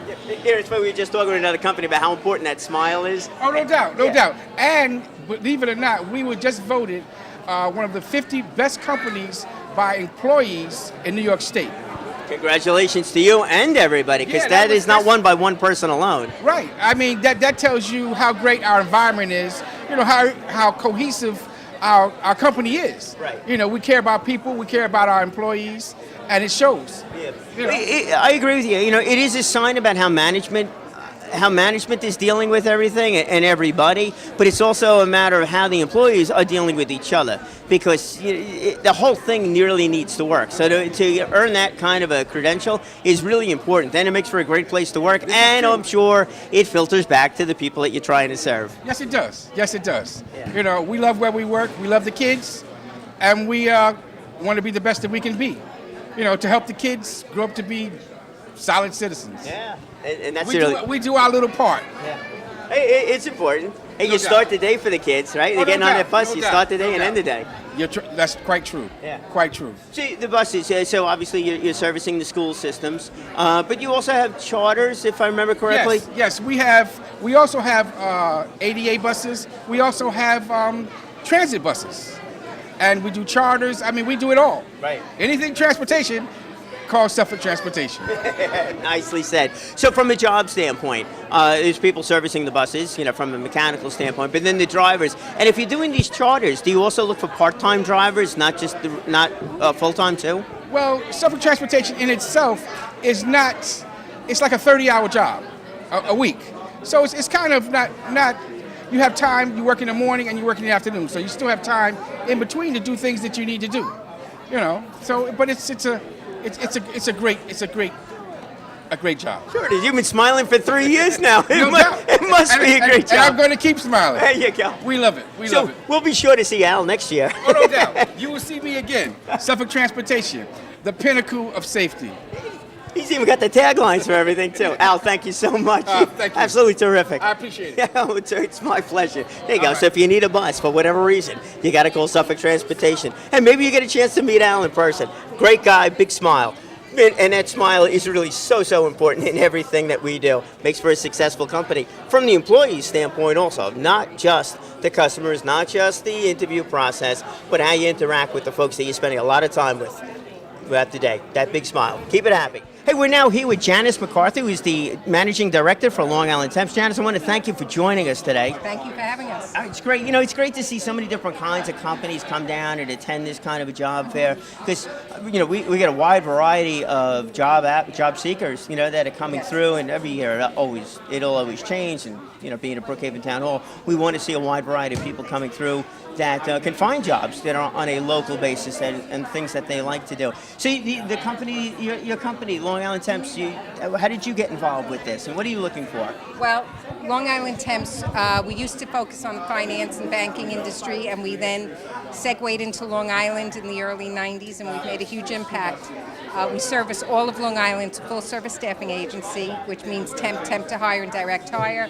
Here, it's funny, we were just talking to another company about how important that smile is. Oh, no doubt, no doubt. And believe it or not, we were just voted one of the 50 best companies by employees in New York State. Congratulations to you and everybody, because that is not won by one person alone. Right. I mean, that tells you how great our environment is, how cohesive our company is. Right. We care about people, we care about our employees, and it shows. Yeah. I agree with you. It is a sign about how management is dealing with everything and everybody, but it's also a matter of how the employees are dealing with each other, because the whole thing really needs to work. So to earn that kind of a credential is really important. Then it makes for a great place to work, and I'm sure it filters back to the people that you're trying to serve. Yes, it does. Yes, it does. Yeah. We love where we work, we love the kids, and we want to be the best that we can be. To help the kids grow up to be solid citizens. Yeah, and that's we do our little part. Yeah. Hey, it's important. Hey, you start the day for the kids, right? They're getting on that bus. You start the day and end the day. That's quite true. Yeah, quite true. See, the buses. So obviously you're servicing the school systems, but you also have charters, if I remember correctly. Yes. We also have ADA buses. We also have transit buses, and we do charters. I mean, we do it all. Right. Anything transportation, call Suffolk Transportation. Nicely said. So from a job standpoint, there's people servicing the buses, from a mechanical standpoint, but then the drivers. And if you're doing these charters, do you also look for part-time drivers, not just full-time too? Well, Suffolk Transportation in itself is not. It's like a 30-hour job a week. So it's kind of not you have time. You work in the morning and you work in the afternoon, so you still have time in between to do things that you need to do. You know, so but it's a great job. Sure it is. You've been smiling for 3 years now. No doubt. It must be a great job. And I'm going to keep smiling. There you go. We love it. We love it. We'll be sure to see Al next year. Oh, no doubt. You will see me again. Suffolk Transportation, the pinnacle of safety. He's even got the taglines for everything, too. Al, thank you so much. Thank you. Absolutely terrific. I appreciate it. Yeah, it's my pleasure. There you go. So if you need a bus for whatever reason, you got to call Suffolk Transportation. And maybe you get a chance to meet Al in person. Great guy, big smile. And that smile is really so important in everything that we do. Makes for a successful company. From the employee standpoint also, not just the customers, not just the interview process, but how you interact with the folks that you're spending a lot of time with throughout the day. That big smile. Keep it happy. Hey, we're now here with Janice McCarthy, who's the Managing Director for Long Island Temps. Janice, I want to thank you for joining us today. Thank you for having us. It's great. You know, it's great to see so many different kinds of companies come down and attend this kind of a job fair because, you know, we get a wide variety of job seekers, you know, that are coming through, and every year it'll always change. And, you know, being at Brookhaven Town Hall, we want to see a wide variety of people coming through that can find jobs that are on a local basis and things that they like to do. So the company, your company, Long Island Temps, how did you get involved with this, and what are you looking for? Well, Long Island Temps, we used to focus on the finance and banking industry, and we then segued into Long Island in the early 90s, and we've made a huge impact. We service all of Long Island, full-service staffing agency, which means temp to hire, and direct hire,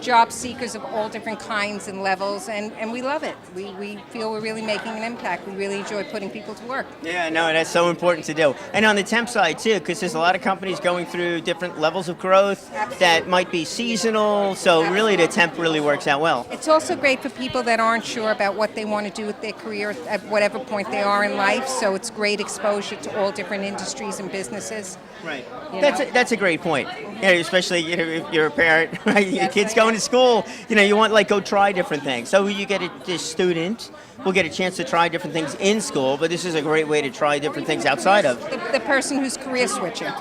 job seekers of all different kinds and levels, and we love it. We feel we're really making an impact. We really enjoy putting people to work. Yeah, no, that's so important to do. And on the temp side, too, because there's a lot of companies going through different levels of growth that might be seasonal, so really the temp really works out well. It's also great for people that aren't sure about what they want to do with their career at whatever point they are in life, so it's great exposure to all different industries and businesses. Right. That's a great point. You know, especially if you're a parent, right? Your kid's going to school. You know, you want go try different things. So you get this student will get a chance to try different things in school, but this is a great way to try different things outside of. The person who's career switching.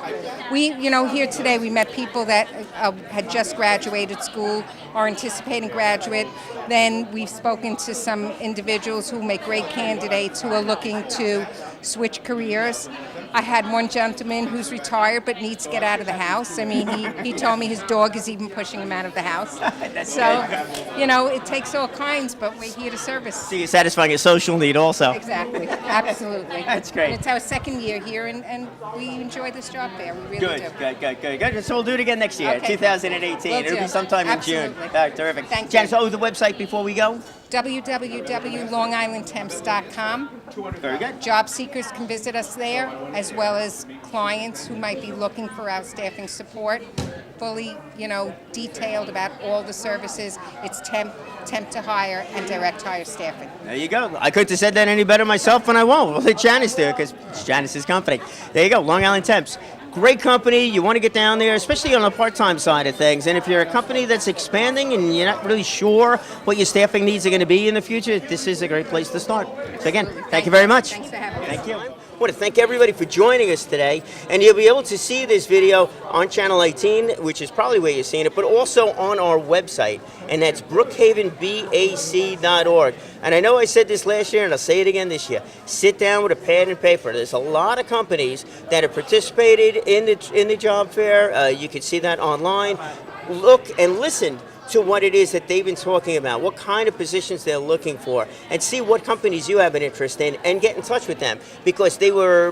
We, here today, we met people that had just graduated school, are anticipating graduate. Then we've spoken to some individuals who make great candidates who are looking to switch careers. I had one gentleman who's retired but needs to get out of the house. I mean, he told me his dog is even pushing him out of the house. So, it takes all kinds, but we're here to service. So you're satisfying a social need also. Exactly, absolutely. That's great. And it's our second year here, and we enjoy this job fair. We really do. Good. So we'll do it again next year, Okay. 2018. Will It'll do. be sometime Absolutely. in June. All right, terrific. Thank you. Janice, the website before we go? www.longislandtemps.com. Very good. Job seekers can visit us there, as well as clients who might be looking for our staffing support. Fully, detailed about all the services. It's temp to hire, and direct hire staffing. There you go. I couldn't have said that any better myself, and I won't. We'll let Janice do it because it's Janice's company. There you go, Long Island Temps. Great company. You want to get down there, especially on the part-time side of things. And if you're a company that's expanding and you're not really sure what your staffing needs are going to be in the future, this is a great place to start. So again, thank you very much. Thanks for having us. Thank you. I want to thank everybody for joining us today. And you'll be able to see this video on Channel 18, which is probably where you're seeing it, but also on our website. And that's brookhavenbac.org. And I know I said this last year, and I'll say it again this year. Sit down with a pad and paper. There's a lot of companies that have participated in the job fair. You can see that online. Look and listen to what it is that they've been talking about, what kind of positions they're looking for, and see what companies you have an interest in, and get in touch with them. Because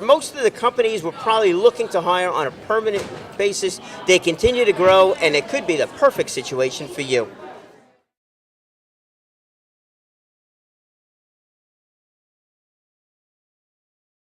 most of the companies were probably looking to hire on a permanent basis. They continue to grow, and it could be the perfect situation for you.